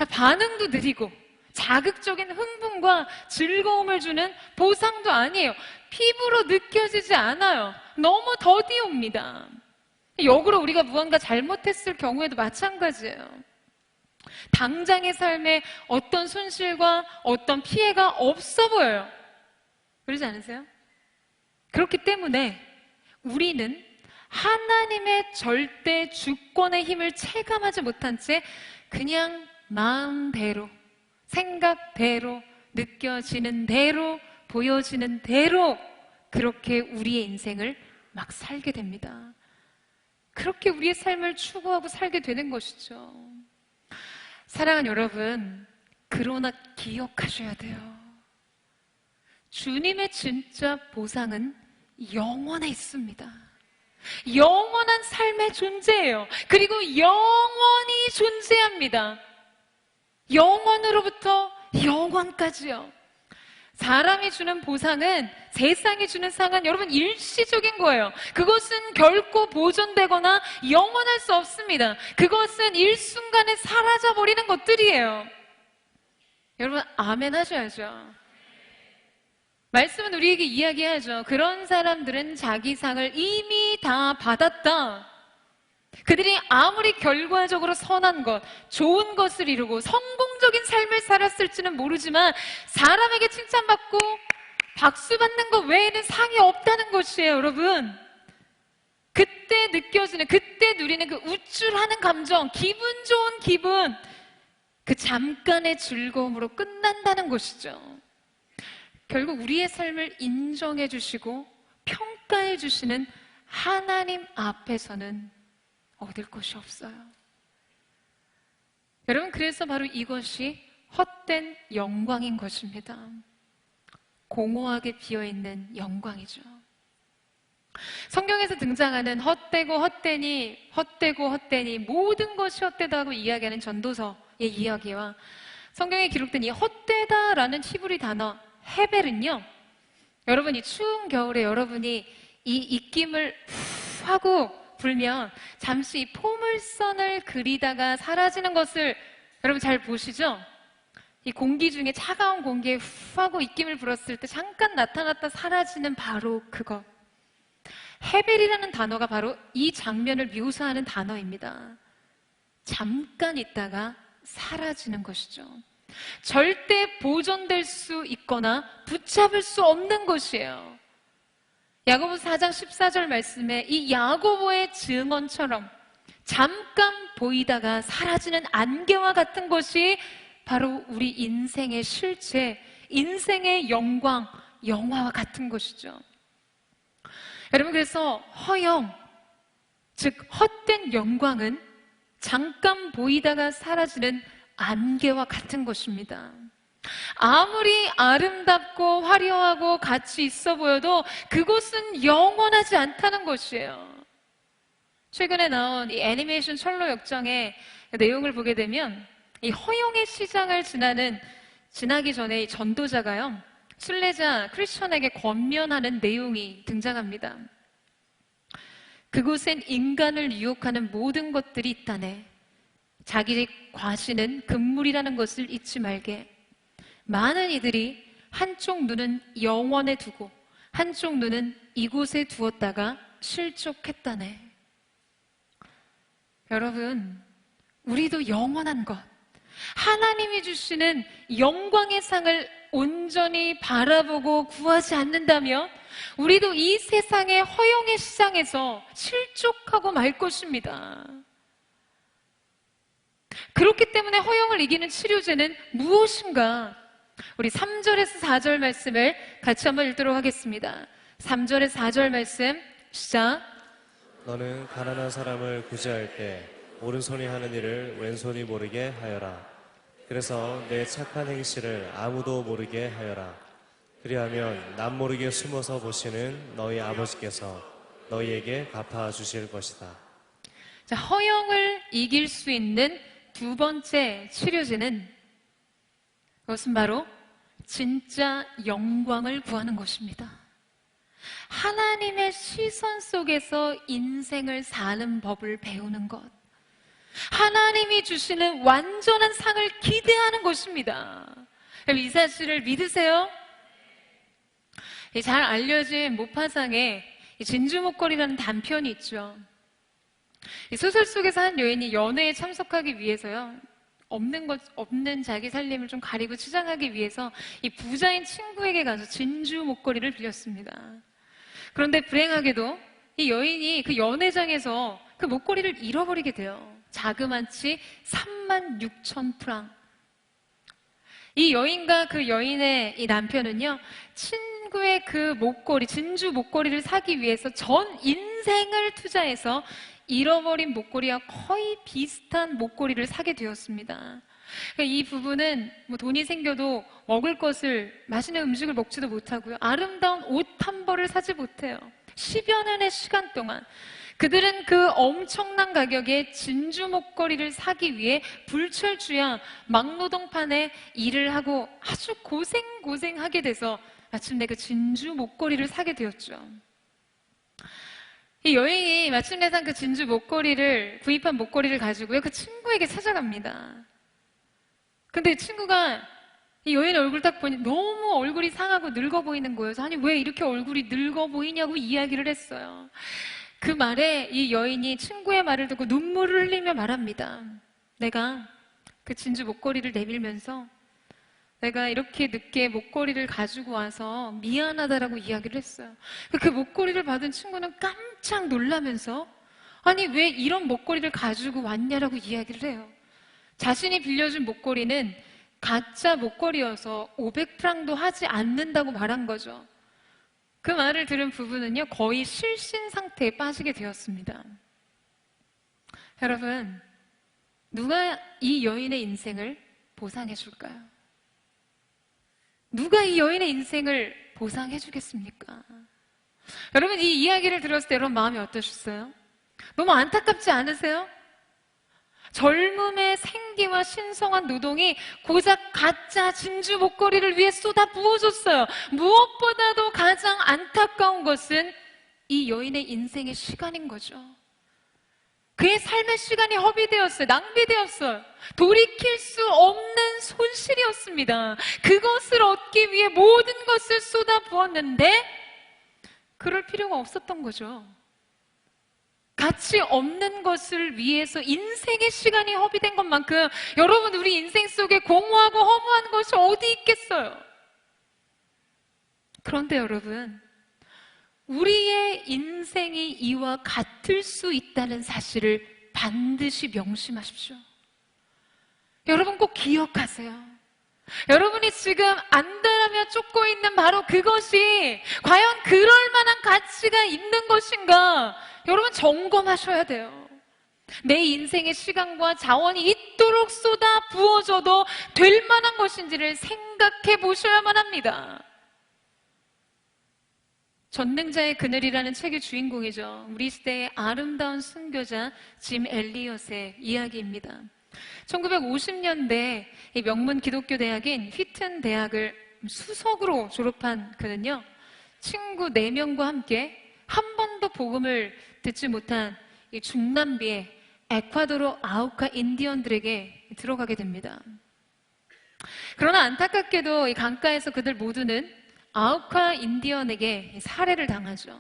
반응도 느리고 자극적인 흥분과 즐거움을 주는 보상도 아니에요. 피부로 느껴지지 않아요. 너무 더디 옵니다. 역으로 우리가 무언가 잘못했을 경우에도 마찬가지예요. 당장의 삶에 어떤 손실과 어떤 피해가 없어 보여요. 그러지 않으세요? 그렇기 때문에 우리는 하나님의 절대 주권의 힘을 체감하지 못한 채 그냥 마음대로, 생각대로, 느껴지는 대로, 보여지는 대로 그렇게 우리의 인생을 막 살게 됩니다. 그렇게 우리의 삶을 추구하고 살게 되는 것이죠. 사랑하는 여러분, 그러나 기억하셔야 돼요. 주님의 진짜 보상은 영원에 있습니다. 영원한 삶의 존재예요. 그리고 영원히 존재합니다. 영원으로부터 영원까지요. 사람이 주는 보상은, 세상이 주는 상은 여러분 일시적인 거예요. 그것은 결코 보존되거나 영원할 수 없습니다. 그것은 일순간에 사라져버리는 것들이에요. 여러분 아멘 하셔야죠. 말씀은 우리에게 이야기하죠. 그런 사람들은 자기 상을 이미 다 받았다. 그들이 아무리 결과적으로 선한 것, 좋은 것을 이루고 성공적인 삶을 살았을지는 모르지만 사람에게 칭찬받고 박수 받는 것 외에는 상이 없다는 것이에요, 여러분. 그때 느껴지는, 그때 누리는 그 우쭐하는 감정, 기분 좋은 기분, 그 잠깐의 즐거움으로 끝난다는 것이죠. 결국 우리의 삶을 인정해 주시고 평가해 주시는 하나님 앞에서는 얻을 것이 없어요. 여러분, 그래서 바로 이것이 헛된 영광인 것입니다. 공허하게 비어있는 영광이죠. 성경에서 등장하는 헛되고 헛되니, 헛되고 헛되니, 모든 것이 헛되다고 이야기하는 전도서의 이야기와 성경에 기록된 이 헛되다라는 히브리 단어 헤벨은요, 여러분 이 추운 겨울에 여러분이 이 입김을 후 하고 불면 잠시 이 포물선을 그리다가 사라지는 것을 여러분 잘 보시죠? 이 공기 중에 차가운 공기에 후 하고 입김을 불었을 때 잠깐 나타났다 사라지는 바로 그것. 헤벨이라는 단어가 바로 이 장면을 묘사하는 단어입니다. 잠깐 있다가 사라지는 것이죠. 절대 보존될 수 있거나 붙잡을 수 없는 것이에요. 야고보서 4장 14절 말씀에 이 야고보의 증언처럼 잠깐 보이다가 사라지는 안개와 같은 것이 바로 우리 인생의 실체, 인생의 영광, 영화와 같은 것이죠. 여러분, 그래서 허영, 즉 헛된 영광은 잠깐 보이다가 사라지는 안개와 같은 것입니다. 아무리 아름답고 화려하고 가치 있어 보여도 그곳은 영원하지 않다는 것이에요. 최근에 나온 이 애니메이션 철로 역정의 내용을 보게 되면 이 허용의 시장을 지나기 전에 이 전도자가요, 순례자 크리스천에게 권면하는 내용이 등장합니다. 그곳엔 인간을 유혹하는 모든 것들이 있다네. 자기 과시는 금물이라는 것을 잊지 말게. 많은 이들이 한쪽 눈은 영원에 두고 한쪽 눈은 이곳에 두었다가 실족했다네. 여러분, 우리도 영원한 것, 하나님이 주시는 영광의 상을 온전히 바라보고 구하지 않는다면 우리도 이 세상의 허용의 시장에서 실족하고 말 것입니다. 그렇기 때문에 허용을 이기는 치료제는 무엇인가? 우리 3절에서 4절 말씀을 같이 한번 읽도록 하겠습니다. 3절에서 4절 말씀 시작. 너는 가난한 사람을 구제할 때 오른손이 하는 일을 왼손이 모르게 하여라. 그래서 내 착한 행실을 아무도 모르게 하여라. 그리하면 남 모르게 숨어서 보시는 너희 아버지께서 너희에게 갚아주실 것이다. 자, 허용을 이길 수 있는 두 번째 치료제는 그것은 바로 진짜 영광을 구하는 것입니다. 하나님의 시선 속에서 인생을 사는 법을 배우는 것, 하나님이 주시는 완전한 상을 기대하는 것입니다. 이 사실을 믿으세요? 잘 알려진 모파상에 진주 목걸이라는 단편이 있죠. 이 소설 속에서 한 여인이 연애에 참석하기 위해서요, 없는 자기 살림을 좀 가리고 치장하기 위해서 이 부자인 친구에게 가서 진주 목걸이를 빌렸습니다. 그런데 불행하게도 이 여인이 그 연회장에서 그 목걸이를 잃어버리게 돼요. 자그마치 36,000프랑. 이 여인과 그 여인의 이 남편은요, 친구의 그 목걸이, 진주 목걸이를 사기 위해서 전 인생을 투자해서 잃어버린 목걸이와 거의 비슷한 목걸이를 사게 되었습니다. 이 부부는 뭐 돈이 생겨도 먹을 것을, 맛있는 음식을 먹지도 못하고요, 아름다운 옷 한 벌을 사지 못해요. 10여 년의 시간 동안 그들은 그 엄청난 가격의 진주 목걸이를 사기 위해 불철주야 막노동판에 일을 하고 아주 고생하게 돼서 마침내 그 진주 목걸이를 사게 되었죠. 이 여인이 마침내 산 그 진주 목걸이를, 구입한 목걸이를 가지고요, 그 친구에게 찾아갑니다. 근데 친구가 이 여인 얼굴 딱 보니 너무 얼굴이 상하고 늙어 보이는 거예요. 아니, 왜 이렇게 얼굴이 늙어 보이냐고 이야기를 했어요. 그 말에 이 여인이 친구의 말을 듣고 눈물을 흘리며 말합니다. 내가 그 진주 목걸이를 내밀면서 내가 이렇게 늦게 목걸이를 가지고 와서 미안하다라고 이야기를 했어요. 그 목걸이를 받은 친구는 깜짝 놀라면서 아니, 왜 이런 목걸이를 가지고 왔냐라고 이야기를 해요. 자신이 빌려준 목걸이는 가짜 목걸이여서 500프랑도 하지 않는다고 말한 거죠. 그 말을 들은 부부는요, 거의 실신 상태에 빠지게 되었습니다. 여러분, 누가 이 여인의 인생을 보상해 줄까요? 누가 이 여인의 인생을 보상해 주겠습니까? 여러분, 이 이야기를 들었을 때 여러분 마음이 어떠셨어요? 너무 안타깝지 않으세요? 젊음의 생기와 신성한 노동이 고작 가짜 진주 목걸이를 위해 쏟아 부어줬어요. 무엇보다도 가장 안타까운 것은 이 여인의 인생의 시간인 거죠. 그의 삶의 시간이 허비되었어요. 낭비되었어요. 돌이킬 수 없는 손실이었습니다. 그것을 얻기 위해 모든 것을 쏟아 부었는데 그럴 필요가 없었던 거죠. 가치 없는 것을 위해서 인생의 시간이 허비된 것만큼 여러분, 우리 인생 속에 공허하고 허무한 것이 어디 있겠어요? 그런데 여러분, 우리의 인생이 이와 같을 수 있다는 사실을 반드시 명심하십시오. 여러분 꼭 기억하세요. 여러분이 지금 안달하며 쫓고 있는 바로 그것이 과연 그럴 만한 가치가 있는 것인가? 여러분 점검하셔야 돼요. 내 인생의 시간과 자원이 있도록 쏟아 부어줘도 될 만한 것인지를 생각해 보셔야만 합니다. 전능자의 그늘이라는 책의 주인공이죠. 우리 시대의 아름다운 순교자 짐 엘리엇의 이야기입니다. 1950년대 명문 기독교 대학인 휘튼 대학을 수석으로 졸업한 그는요, 친구 4명과 함께 한 번도 복음을 듣지 못한 이 중남미의 에콰도르 아우카 인디언들에게 들어가게 됩니다. 그러나 안타깝게도 이 강가에서 그들 모두는 아우카 인디언에게 살해를 당하죠.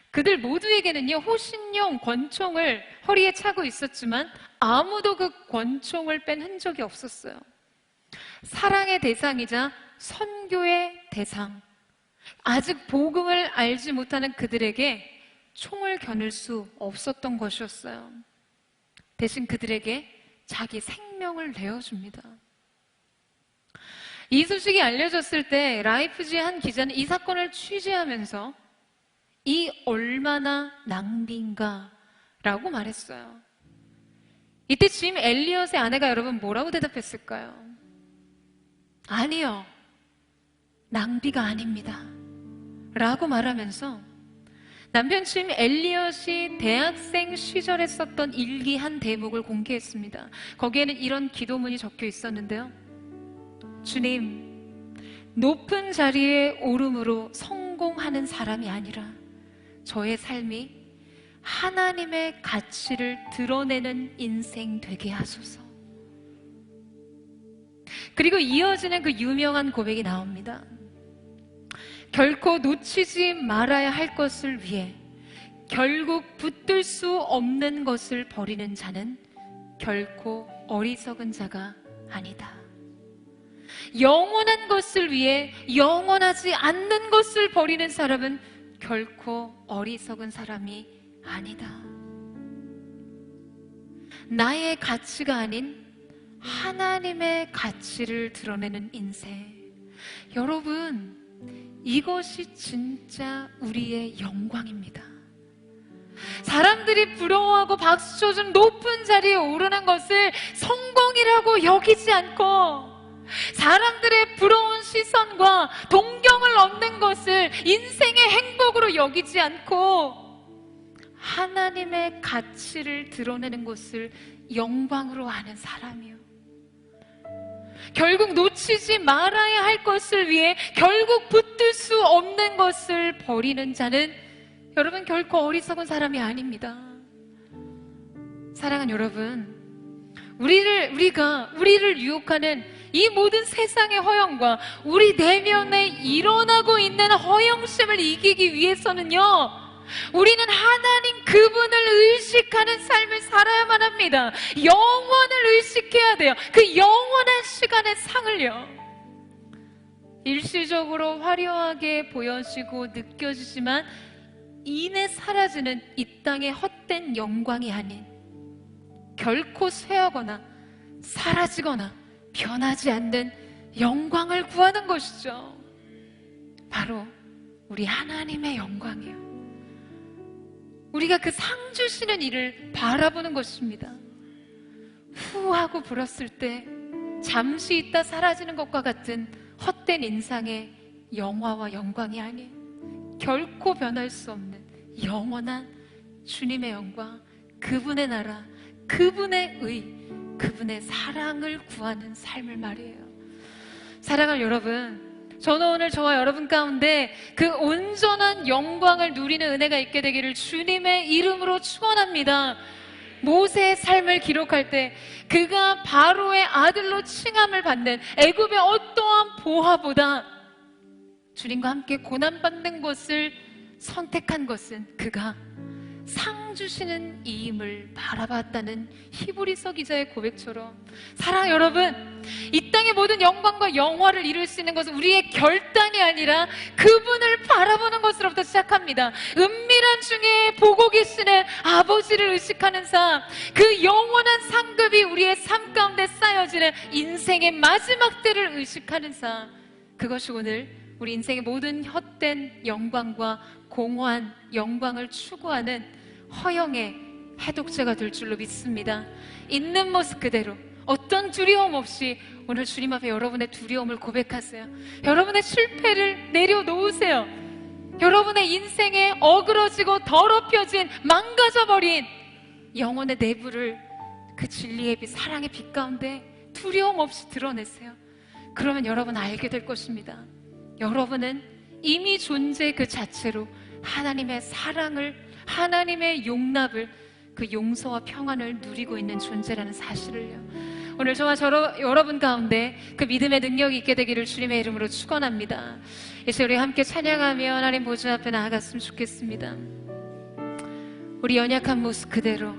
그들 모두에게는요, 호신용 권총을 허리에 차고 있었지만 아무도 그 권총을 뺀 흔적이 없었어요. 사랑의 대상이자 선교의 대상, 아직 복음을 알지 못하는 그들에게 총을 겨눌 수 없었던 것이었어요. 대신 그들에게 자기 생명을 내어줍니다. 이 소식이 알려졌을 때 라이프지의 한 기자는 이 사건을 취재하면서 이 얼마나 낭비인가 라고 말했어요. 이때 짐 엘리엇의 아내가 여러분 뭐라고 대답했을까요? 아니요, 낭비가 아닙니다 라고 말하면서 남편 짐 엘리엇이 대학생 시절에 썼던 일기 한 대목을 공개했습니다. 거기에는 이런 기도문이 적혀 있었는데요. 주님, 높은 자리에 오름으로 성공하는 사람이 아니라 저의 삶이 하나님의 가치를 드러내는 인생 되게 하소서. 그리고 이어지는 그 유명한 고백이 나옵니다. 결코 놓치지 말아야 할 것을 위해 결국 붙들 수 없는 것을 버리는 자는 결코 어리석은 자가 아니다. 영원한 것을 위해 영원하지 않는 것을 버리는 사람은 결코 어리석은 사람이 아니다. 나의 가치가 아닌 하나님의 가치를 드러내는 인생. 여러분, 이것이 진짜 우리의 영광입니다. 사람들이 부러워하고 박수 쳐준 높은 자리에 오르는 것을 성공이라고 여기지 않고, 사람들의 부러운 시선과 동경을 얻는 것을 인생의 행복으로 여기지 않고 하나님의 가치를 드러내는 것을 영광으로 아는 사람이요, 결국 놓치지 말아야 할 것을 위해 결국 붙들 수 없는 것을 버리는 자는 여러분 결코 어리석은 사람이 아닙니다. 사랑하는 여러분, 우리를 유혹하는 이 모든 세상의 허영과 우리 내면에 일어나고 있는 허영심을 이기기 위해서는요, 우리는 하나님 그분을 의식하는 삶을 살아야만 합니다. 영원을 의식해야 돼요. 그 영원한 시간의 상을요. 일시적으로 화려하게 보여지고 느껴지지만 이내 사라지는 이 땅의 헛된 영광이 아닌, 결코 쇠하거나 사라지거나 변하지 않는 영광을 구하는 것이죠. 바로 우리 하나님의 영광이요, 우리가 그 상 주시는 이를 바라보는 것입니다. 후 하고 불었을 때 잠시 있다 사라지는 것과 같은 헛된 인상의 영화와 영광이 아닌, 결코 변할 수 없는 영원한 주님의 영광, 그분의 나라, 그분의 의, 그분의 사랑을 구하는 삶을 말이에요. 사랑하는 여러분, 저는 오늘 저와 여러분 가운데 그 온전한 영광을 누리는 은혜가 있게 되기를 주님의 이름으로 축원합니다. 모세의 삶을 기록할 때 그가 바로의 아들로 칭함을 받는 애굽의 어떠한 보화보다 주님과 함께 고난받는 것을 선택한 것은 그가 상 주시는 이임을 바라봤다는 히브리서 기자의 고백처럼, 사랑 여러분, 이 땅의 모든 영광과 영화를 이룰 수 있는 것은 우리의 결단이 아니라 그분을 바라보는 것으로부터 시작합니다. 은밀한 중에 보고 계시는 아버지를 의식하는 삶, 그 영원한 상급이 우리의 삶 가운데 쌓여지는 인생의 마지막 때를 의식하는 삶, 그것이 오늘 우리 인생의 모든 헛된 영광과 공허한 영광을 추구하는 허영의 해독제가 될 줄로 믿습니다. 있는 모습 그대로 어떤 두려움 없이 오늘 주님 앞에 여러분의 두려움을 고백하세요. 여러분의 실패를 내려놓으세요. 여러분의 인생에 어그러지고 더럽혀진, 망가져버린 영혼의 내부를 그 진리의 빛, 사랑의 빛 가운데 두려움 없이 드러내세요. 그러면 여러분 알게 될 것입니다. 여러분은 이미 존재 그 자체로 하나님의 사랑을, 하나님의 용납을, 그 용서와 평안을 누리고 있는 존재라는 사실을요. 오늘 저와 여러분 가운데 그 믿음의 능력이 있게 되기를 주님의 이름으로 축원합니다. 이제 우리 함께 찬양하며 하나님 보좌 앞에 나아갔으면 좋겠습니다. 우리 연약한 모습 그대로,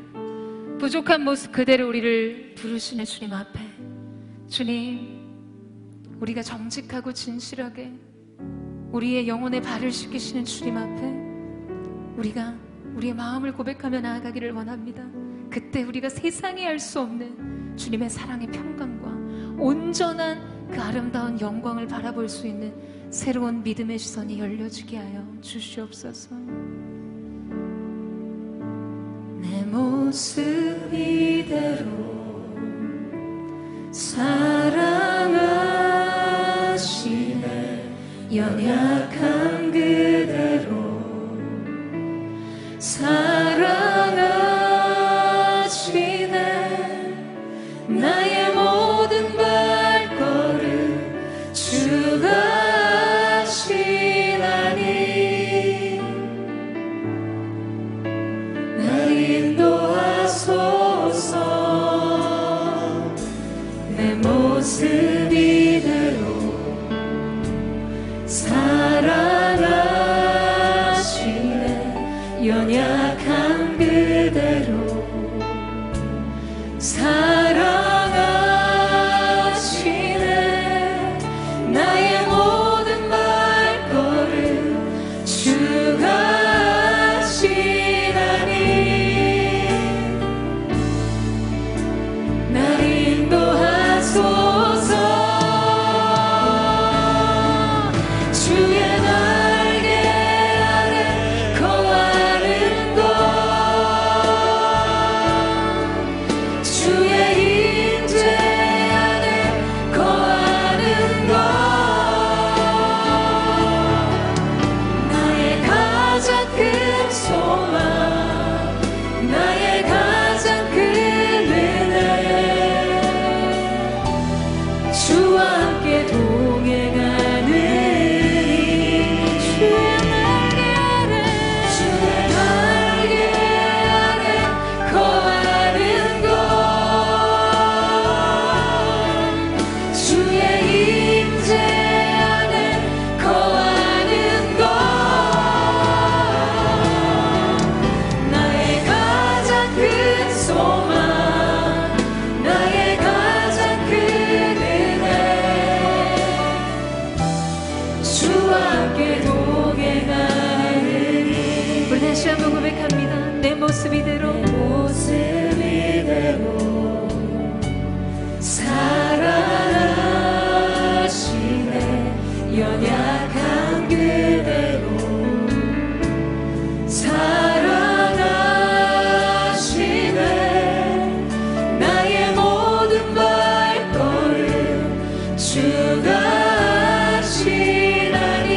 부족한 모습 그대로 우리를 부르시는 주님 앞에, 주님, 우리가 정직하고 진실하게 우리의 영혼에 발을 씻기시는 주님 앞에 우리가 우리의 마음을 고백하며 나아가기를 원합니다. 그때 우리가 세상이 알 수 없는 주님의 사랑의 평강과 온전한 그 아름다운 영광을 바라볼 수 있는 새로운 믿음의 시선이 열려지게 하여 주시옵소서. 내 모습 이대로 사랑하시네, 연약한 그대로 사랑하시네, 나의 모든 발걸음 주가 하시나니 날 인도하소서. 내 모습 이대로 사랑하시네, 연약한 그대로 사랑하시네, 나의 모든 발걸음 주가 하시나니 날 인도하소서. 주의 날개 아래 거하는 것, 주의 임재 안에 거하는 것, 나의 가장 큰 소망, 나의 가장 큰 은혜, 주와 함께 동행하는 주의 날개 아래 거하는 것, 주의 임재 안에 거하는 것, 나의 가장 큰 소망, 나의 가장 큰 은혜, 주와 함께 동행하느니. 우리 다시 한번 고백합니다. 내 모습 이대로, 모습 이대로 사랑하시네, 연약한 그대로 사랑하시네, 나의 모든 발걸음 주가 하시나니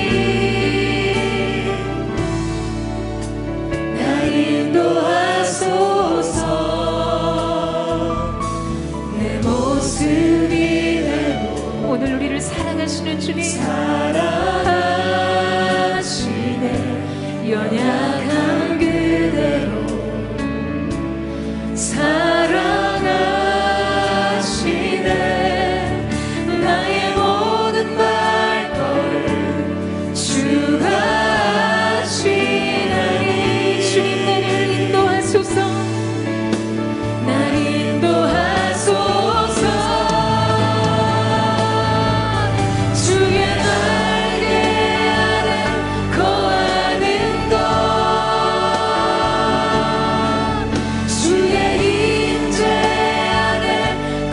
날 인도하소서. 내 모습 이대로 오늘 우리를 사랑하시는 주님, 사랑하시네, 연약한 그대로 사랑하시네, 나의 모든 발걸음 주가 하시나니 주님 나를 인도하소서. 날 인도하소서. 주의 날개 아래 거하는 것, 주의 임재 안에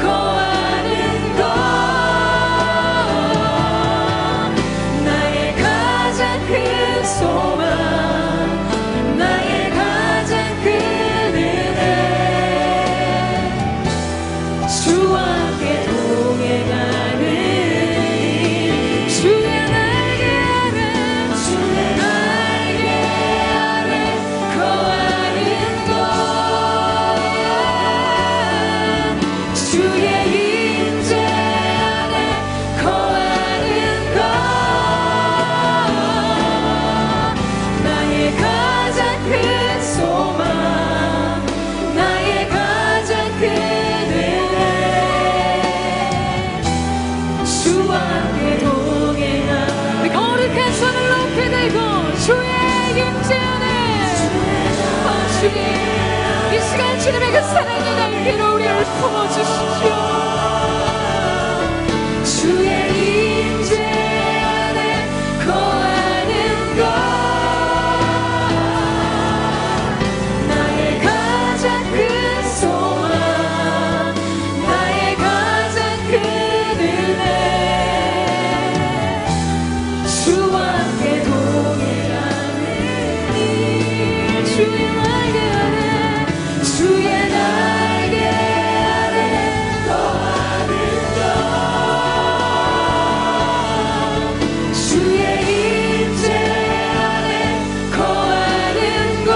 거하는 것, 나의 가장 큰 소망, 나의 가장 큰 은혜, 주의 임재 안에 주님 이 시간 주님의 그 사랑의 날개로 우리를 품어주십시오. 주의 임재 안에 거하는 것 나의 가장 큰 소망 나의 가장 큰 은혜 주와 함께 동행하는 일 주의 날개 아래 주의 날개 아래 거하는 것 주의 임재 안에 거하는 것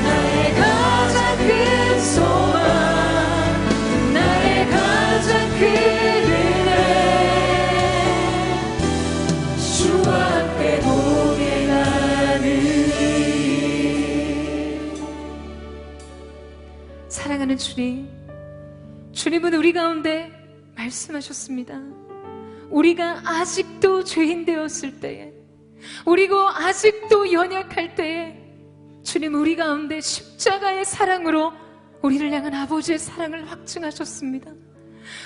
나의 가장 큰 소망 나의 가장 큰 은혜 주와 함께 동행하는 일. 사랑하는 주님, 주님은 우리 가운데 말씀하셨습니다. 우리가 아직도 죄인 되었을 때에, 우리가 아직도 연약할 때에 주님은 우리 가운데 십자가의 사랑으로 우리를 향한 아버지의 사랑을 확증하셨습니다.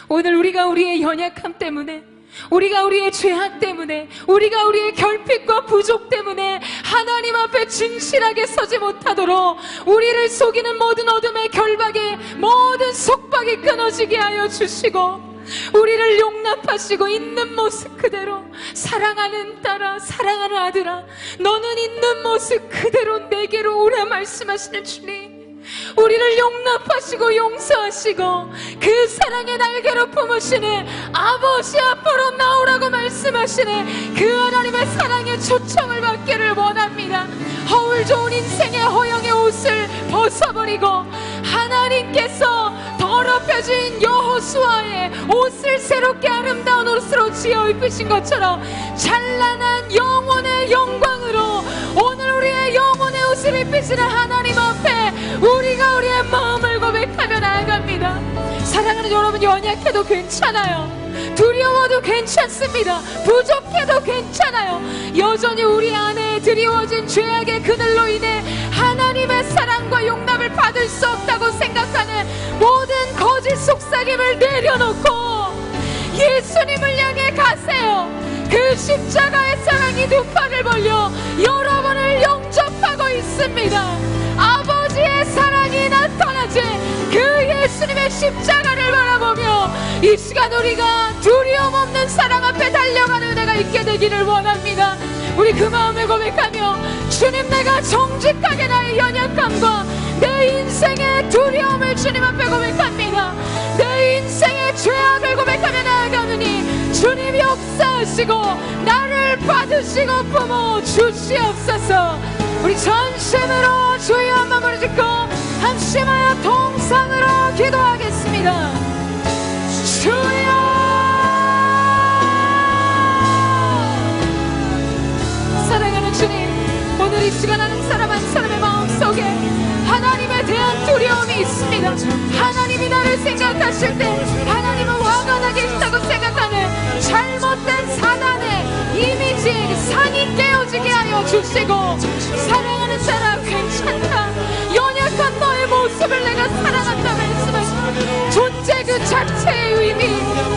오늘 우리가 우리의 연약함 때문에, 우리가 우리의 죄악 때문에, 우리가 우리의 결핍과 부족 때문에 하나님 앞에 진실하게 서지 못하도록 우리를 속이는 모든 어둠의 결박에 모든 속박이 끊어지게 하여 주시고 우리를 용납하시고 있는 모습 그대로 사랑하는 딸아, 사랑하는 아들아, 너는 있는 모습 그대로 내게로 오라 말씀하시는 주님, 우리를 용납하시고 용서하시고 그 사랑의 날개로 품으시는 아버지 앞으로 나오라고 말씀하시는 그 하나님의 사랑의 초청을 받기를 원합니다. 허울 좋은 인생의 허영의 옷을 벗어버리고 하나님께서 더럽혀진 여호수아의 옷을 새롭게 아름다운 옷으로 지어 입으신 것처럼 찬란한 영혼의 영광으로 오늘 우리의 영혼의 옷을 입히시는 하나님 앞에 우리가 우리의 마음을 고백하며 나아갑니다. 사랑하는 여러분, 연약해도 괜찮아요. 두려워도 괜찮습니다. 부족해도 괜찮아요. 여전히 우리 안에 드리워진 죄악의 그늘로 인해 하나님의 사랑과 용납을 받을 수 없다고 생각하는 모든 거짓 속삭임을 내려놓고 예수님을 향해 가세요. 그 십자가의 사랑이 두 팔을 벌려 여러분을 영접하고 있습니다. 아버지의 사랑이 나타나지 그 예수님의 십자가를 바라보며 이 시간 우리가 두려움 없는 사랑 앞에 달려가는 은혜가 있게 되기를 원합니다. 우리 그 마음을 고백하며 주님, 내가 정직하게 나의 연약함과 내 인생의 두려움을 주님 앞에 고백합니다. 내 인생의 죄악을 고백하며 나아가느니 주님 역사하시고 나를 받으시고 품어 주시옵소서. 우리 전심으로 주의 한 마음을 짓고 합심하여 동상으로 기도하겠습니다. 주여, 사랑하는 주님, 오늘 이 시간 한 사람 한 사람의 마음속에 하나님에 대한 두려움이 있습니다. 하나님이 나를 생각하실 때 하나님은 화가 나 계시다고 생각하는 잘못된 사단의 이미지, 산이 깨어지게 하여 주시고, 사랑하는 사람 괜찮다, 연약한 너의 모습을 내가 사랑한다 말씀하시고 존재 그 자체의 의미,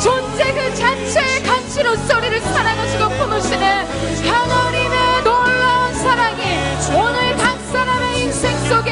존재 그 자체의 가치로서 우리를 사랑하시고 품으시는 하나님의 놀라운 사랑이 오늘 각 사람의 인생 속에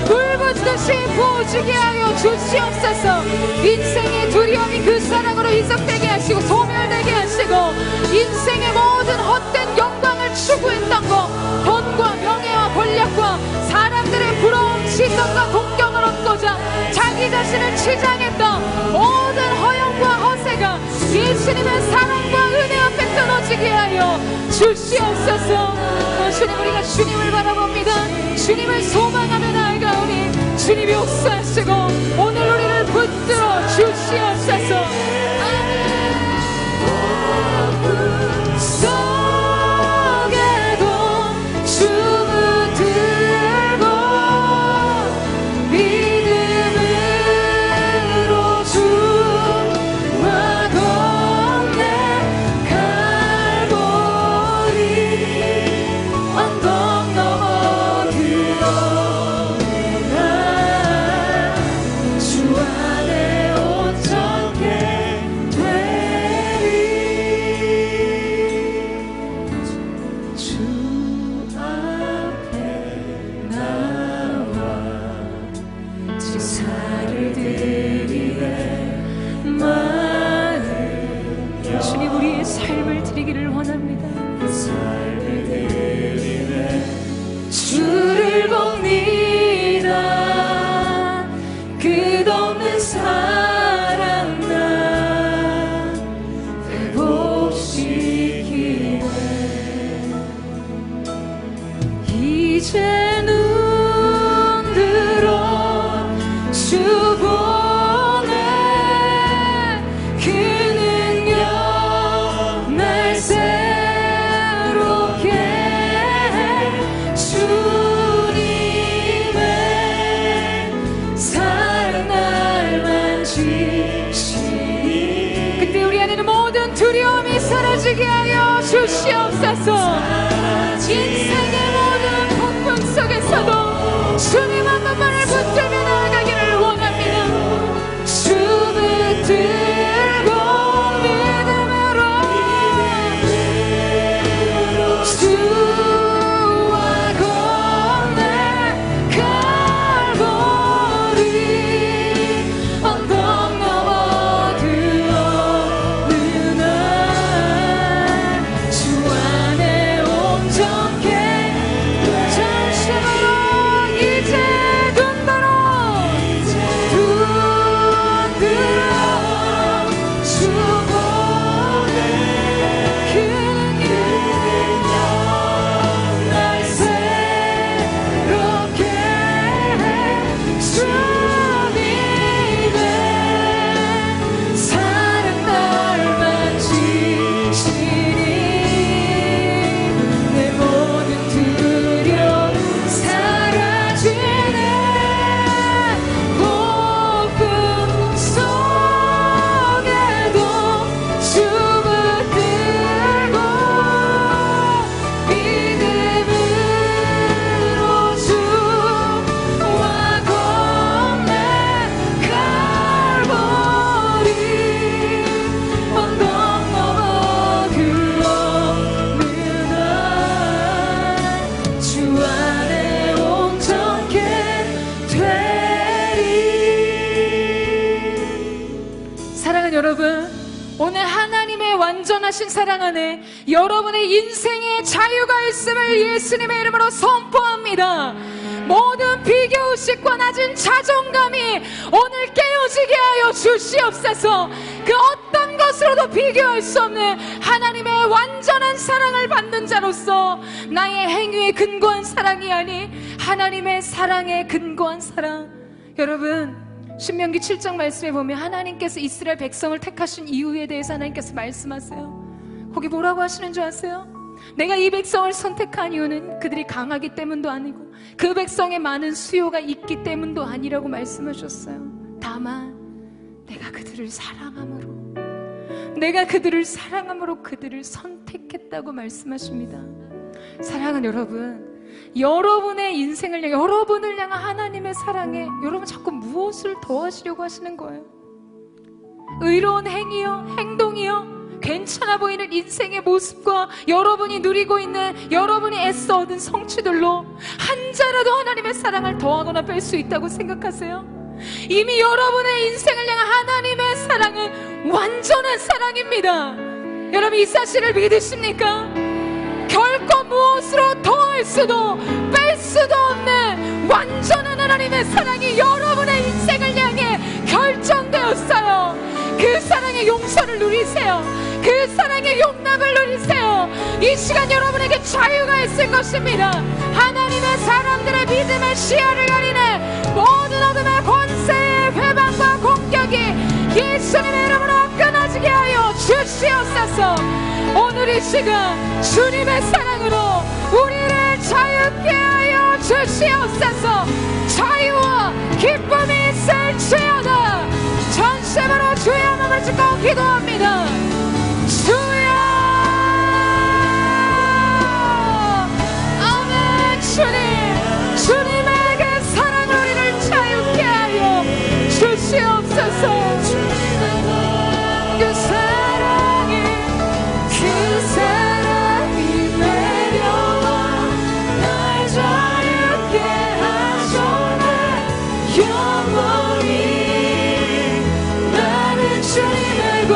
물붓듯이 부어지게 하여 주시옵소서. 인생의 두려움이 그 사랑으로 이석되게 하시고 소멸되게 하시고 인생의 모든 헛된 영광을 추구했던 것, 돈과 명예와 권력과 사람들의 부러움, 시선과 동경을 얻고자 자기 자신을 치장했던 모든 허영과 허세가 예수님의 사랑과 은혜 앞에 끊어지게 하여 주시옵소서. 주님, 우리가 주님을 바라봅니다. 주님을 소망하며 나아가오니 주님이 역사하시고 오늘 우리를 붙들어 주시옵소서. 주시옵소서. 인생의 모든 폭풍 속에서도 주님 한 분만을 붙들며 나아가기를 원합니다. 주 붙들고 믿음으로 주와 건네 갈보리 언덕 넘어 들어오는 주 안에 온전케 전심으로 이제 돈 들어 주 보내 그는 날 새롭게 해 주님의 사랑 날 만지시니 내 모든 두려움 사라지네 폭풍 속에도 주 붙들고 믿음으로 주와 건네 갈보리 언덕 넘어 들어오는 주 안에 온전케 되리. 사랑하는 여러분, 오늘 하나님의 완전하신 사랑 안에 여러분의 인생의 자유가 있음을 예수님의 이름으로 선포합니다. 모든 비교의식과 낮은 자존감이 오늘 깨어지게 하여 주시옵소서. 그 어떤 것으로도 비교할 수 없는 하나님의 완전한 사랑을 받는 자로서 나의 행위에 근거한 사랑이 아닌 하나님의 사랑에 근거한 사랑. 여러분, 신명기 7장 말씀에 보면 하나님께서 이스라엘 백성을 택하신 이유에 대해서 하나님께서 말씀하세요. 거기 뭐라고 하시는 줄 아세요? 내가 이 백성을 선택한 이유는 그들이 강하기 때문도 아니고 그 백성에 많은 수요가 있기 때문도 아니라고 말씀하셨어요. 다만 내가 그들을 사랑함으로 그들을 선택했다고 말씀하십니다. 사랑하는 여러분, 여러분의 인생을 향해, 여러분을 향한 하나님의 사랑에 여러분 자꾸 무엇을 더하시려고 하시는 거예요? 의로운 행위요, 행동이요, 괜찮아 보이는 인생의 모습과 여러분이 누리고 있는, 여러분이 애써 얻은 성취들로 한 자라도 하나님의 사랑을 더하거나 뺄 수 있다고 생각하세요? 이미 여러분의 인생을 향한 하나님의 사랑은 완전한 사랑입니다. 여러분, 이 사실을 믿으십니까? 결코 무엇으로 더할 수도 뺄 수도 없는 완전한 하나님의 사랑이 여러분의 인생을 향해 결정되었어요. 그 사랑의 용서를 누리세요. 그 사랑의 용납을 누리세요. 이 시간 여러분에게 자유가 있을 것입니다. 하나님의 사람들의 믿음의 시야를 가리네 모든 어둠의 권세의 회방과 공격이 예수님의 이름으로 끊어지게 하여 주시옵소서. 오늘 이 시간 주님의 사랑으로 우리를 자유케 하여 주시옵소서. 자유와 기쁨이 있을지어다. 전심으로 주의 이름을 짓고 기도합니다. 주여, 아멘. 주님에게 사랑을 우리를 자유케 하여 주시옵소서. 그 사랑이 내려와 날 자유케 하소내. 영원히 나는 주님의 것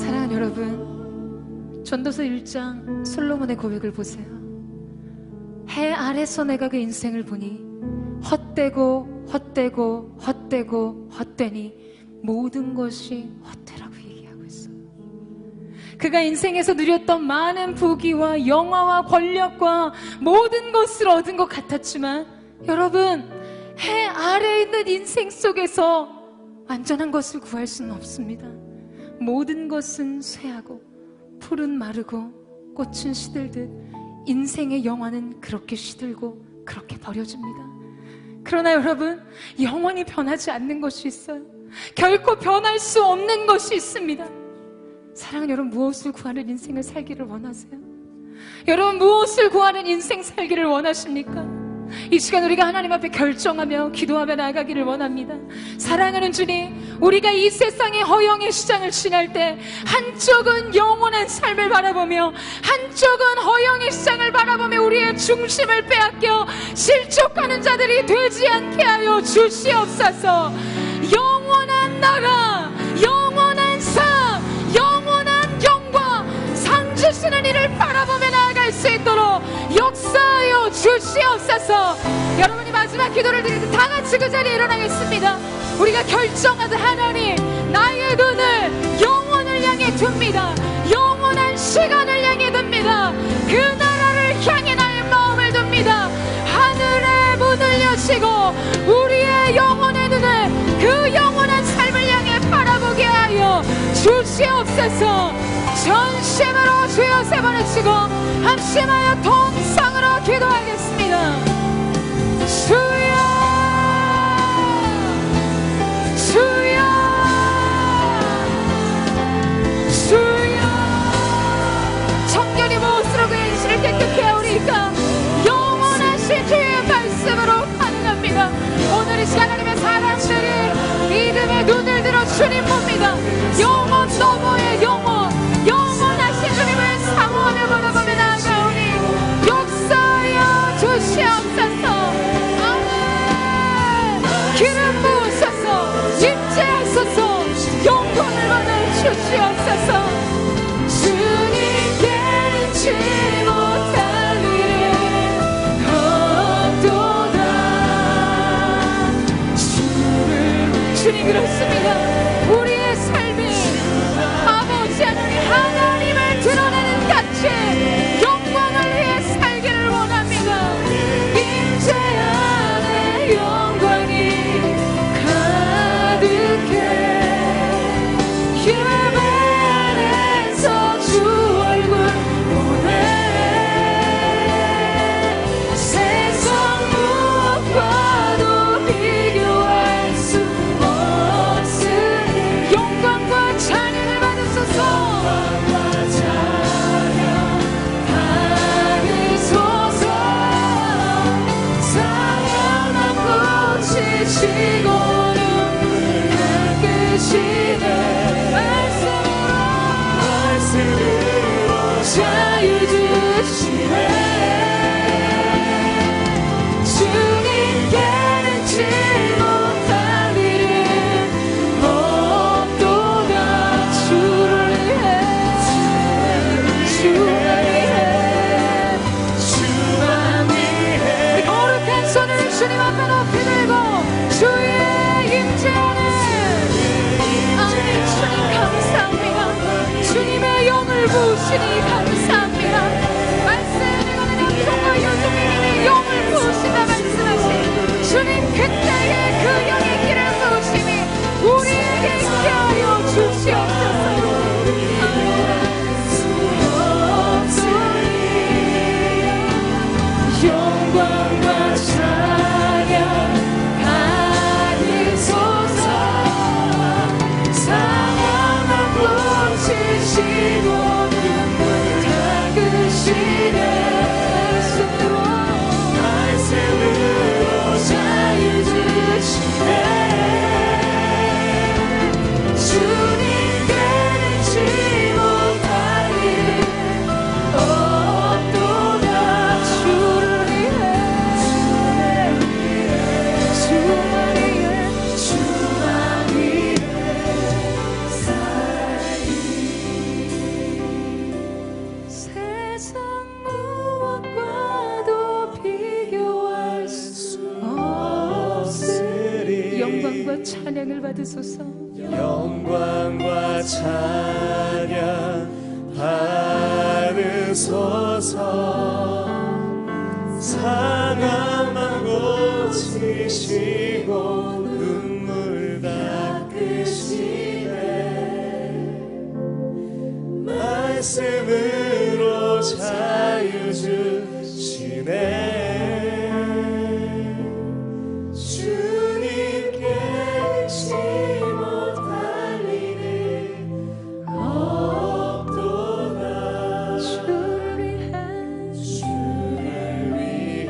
사랑하는 여러분, 전도서 1장 솔로몬의 고백을 보세요. 해 아래서 내가 그 인생을 보니 헛되고 헛되고 헛되고 헛되니 모든 것이 헛되라고 얘기하고 있어요. 그가 인생에서 누렸던 많은 부귀와 영화와 권력과 모든 것을 얻은 것 같았지만, 여러분, 해 아래에 있는 인생 속에서 완전한 것을 구할 수는 없습니다. 모든 것은 쇠하고 풀은 마르고 꽃은 시들듯 인생의 영화는 그렇게 시들고 그렇게 버려집니다. 그러나 여러분, 영원히 변하지 않는 것이 있어요. 결코 변할 수 없는 것이 있습니다. 사랑하는 여러분, 무엇을 구하는 인생을 살기를 원하세요? 여러분, 무엇을 구하는 인생 살기를 원하십니까? 이 시간 우리가 하나님 앞에 결정하며 기도하며 나아가기를 원합니다. 사랑하는 주님, 우리가 이 세상의 허영의 시장을 지날 때 한쪽은 영원한 삶을 바라보며 한쪽은 허영의 시장을 바라보며 우리의 중심을 빼앗겨 실족하는 자들이 되지 않게 하여 주시옵소서. 영원한 나라, 영원한 삶, 영원한 영광, 상 주시는 이를 바라보며 나아갈 수 있도록 역사하여 주시옵소서. 여러분이 마지막 기도를 드릴 때 다 같이 그 자리에 일어나겠습니다. 우리가 결정하자. 하나님, 나의 눈을 영원을 향해 둡니다. 영원한 시간을 향해 둡니다. 그 나라를 향해 나의 마음을 둡니다. 하늘의 문을 여시고 우리의 영혼의 눈을 그 영원한 삶을 향해 바라보게 하여 주시옵소서. 전심으로 주여 세 번 외치고 합심하여 통성으로 기도하겠습니다. 주여, 주여, 주여. 청년이 무엇으로 그의 인신을 깨끗게 하오리까? 영원하신 주의 말씀으로 가능합니다. 오늘 이 시간 하나님의 사람들이 믿음의 눈을 들어 주님 봅니다. 영원 너머의 영원, 영원하신 주님을 사모하며 바라보며 나아가오니 역사하여 주시옵소서. 기름 부으소서. 입체하소서. 영광을 받아 주시옵소서. 주님께 잊지 못할 일은 없도다. 주님, 그렇습니다. 우리의 삶이 찬양을 받으소서. 영광과 찬양 받으소서. 상함만 고치시고 눈물 닦으시네. 말씀으로 자유 주시네. 주님께 시 못할 일은 없도다. 주를 위해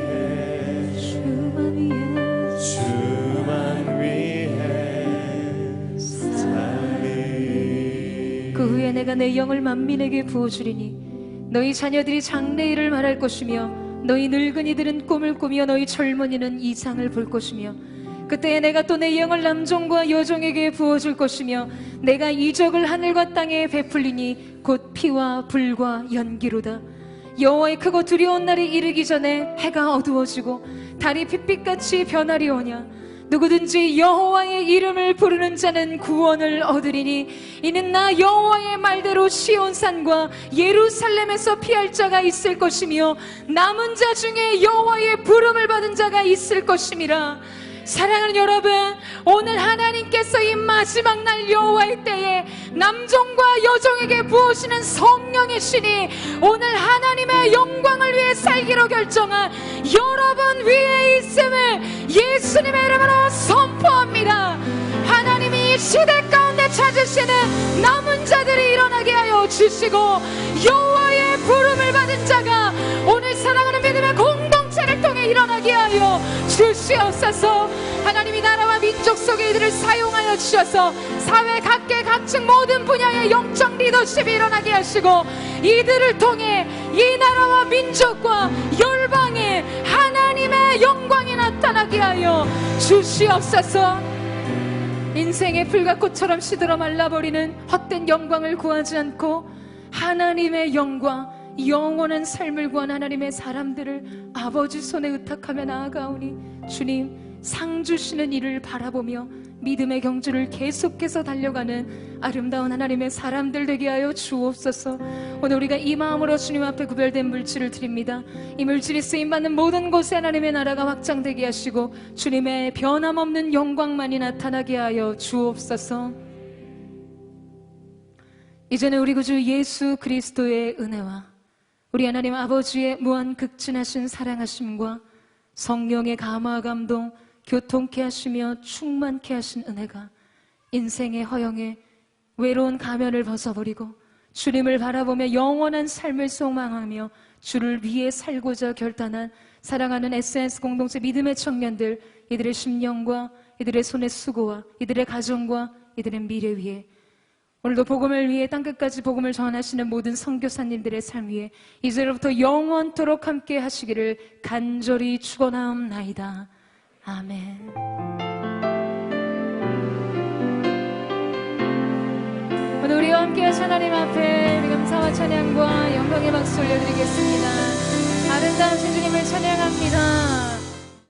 주만 위해 살리. 그 후에 내가 내 영을 만민에게 부어주리니 너희 자녀들이 장래일을 말할 것이며 너희 늙은이들은 꿈을 꾸며 너희 젊은이는 이상을 볼 것이며 그때에 내가 또 내 영을 남종과 여종에게 부어줄 것이며 내가 이적을 하늘과 땅에 베풀리니 곧 피와 불과 연기로다. 여호와의 크고 두려운 날이 이르기 전에 해가 어두워지고 달이 핏빛같이 변하리오냐. 누구든지 여호와의 이름을 부르는 자는 구원을 얻으리니 이는 나 여호와의 말대로 시온산과 예루살렘에서 피할 자가 있을 것이며 남은 자 중에 여호와의 부름을 받은 자가 있을 것임이라. 사랑하는 여러분, 오늘 하나님께서 이 마지막 날 여호와의 때에 남종과 여종에게 부으시는 성령의 신이 오늘 하나님의 영광을 위해 살기로 결정한 여러분 위에 있음을 예수님의 이름으로 선포합니다. 하나님이 이 시대 가운데 찾으시는 남은 자들이 일어나게 하여 주시고 여호와의 부름을 받은 자가 오늘 사랑하는 믿음의 공동체를 통해 일어나게 하여 주시옵소서. 하나님이 나라와 민족 속에 이들을 사용하여 주셔서 사회 각계 각층 모든 분야의 영적 리더십이 일어나게 하시고 이들을 통해 이 나라와 민족과 열방에 하나님의 영광이 나타나게 하여 주시옵소서. 인생의 풀갓꽃처럼 시들어 말라버리는 헛된 영광을 구하지 않고 하나님의 영광, 영원한 삶을 구한 하나님의 사람들을 아버지 손에 의탁하며 나아가오니 주님, 상 주시는 이를 바라보며 믿음의 경주를 계속해서 달려가는 아름다운 하나님의 사람들 되게 하여 주옵소서. 오늘 우리가 이 마음으로 주님 앞에 구별된 물질을 드립니다. 이 물질이 쓰임받는 모든 곳에 하나님의 나라가 확장되게 하시고 주님의 변함없는 영광만이 나타나게 하여 주옵소서. 이제는 우리 구주 예수 그리스도의 은혜와 우리 하나님 아버지의 무한 극진하신 사랑하심과 성령의 감화 감동 교통케 하시며 충만케 하신 은혜가 인생의 허영에 외로운 가면을 벗어버리고 주님을 바라보며 영원한 삶을 소망하며 주를 위해 살고자 결단한 사랑하는 SNS 공동체 믿음의 청년들, 이들의 심령과 이들의 손의 수고와 이들의 가정과 이들의 미래 위에 오늘도 복음을 위해 땅끝까지 복음을 전하시는 모든 선교사님들의 삶 위에 이제로부터 영원토록 함께 하시기를 간절히 축원하옵나이다. 아멘. 오늘 우리와 함께 하신 하나님 앞에 감사와 찬양과 영광의 박수 올려드리겠습니다. 아름다운 주님을 찬양합니다.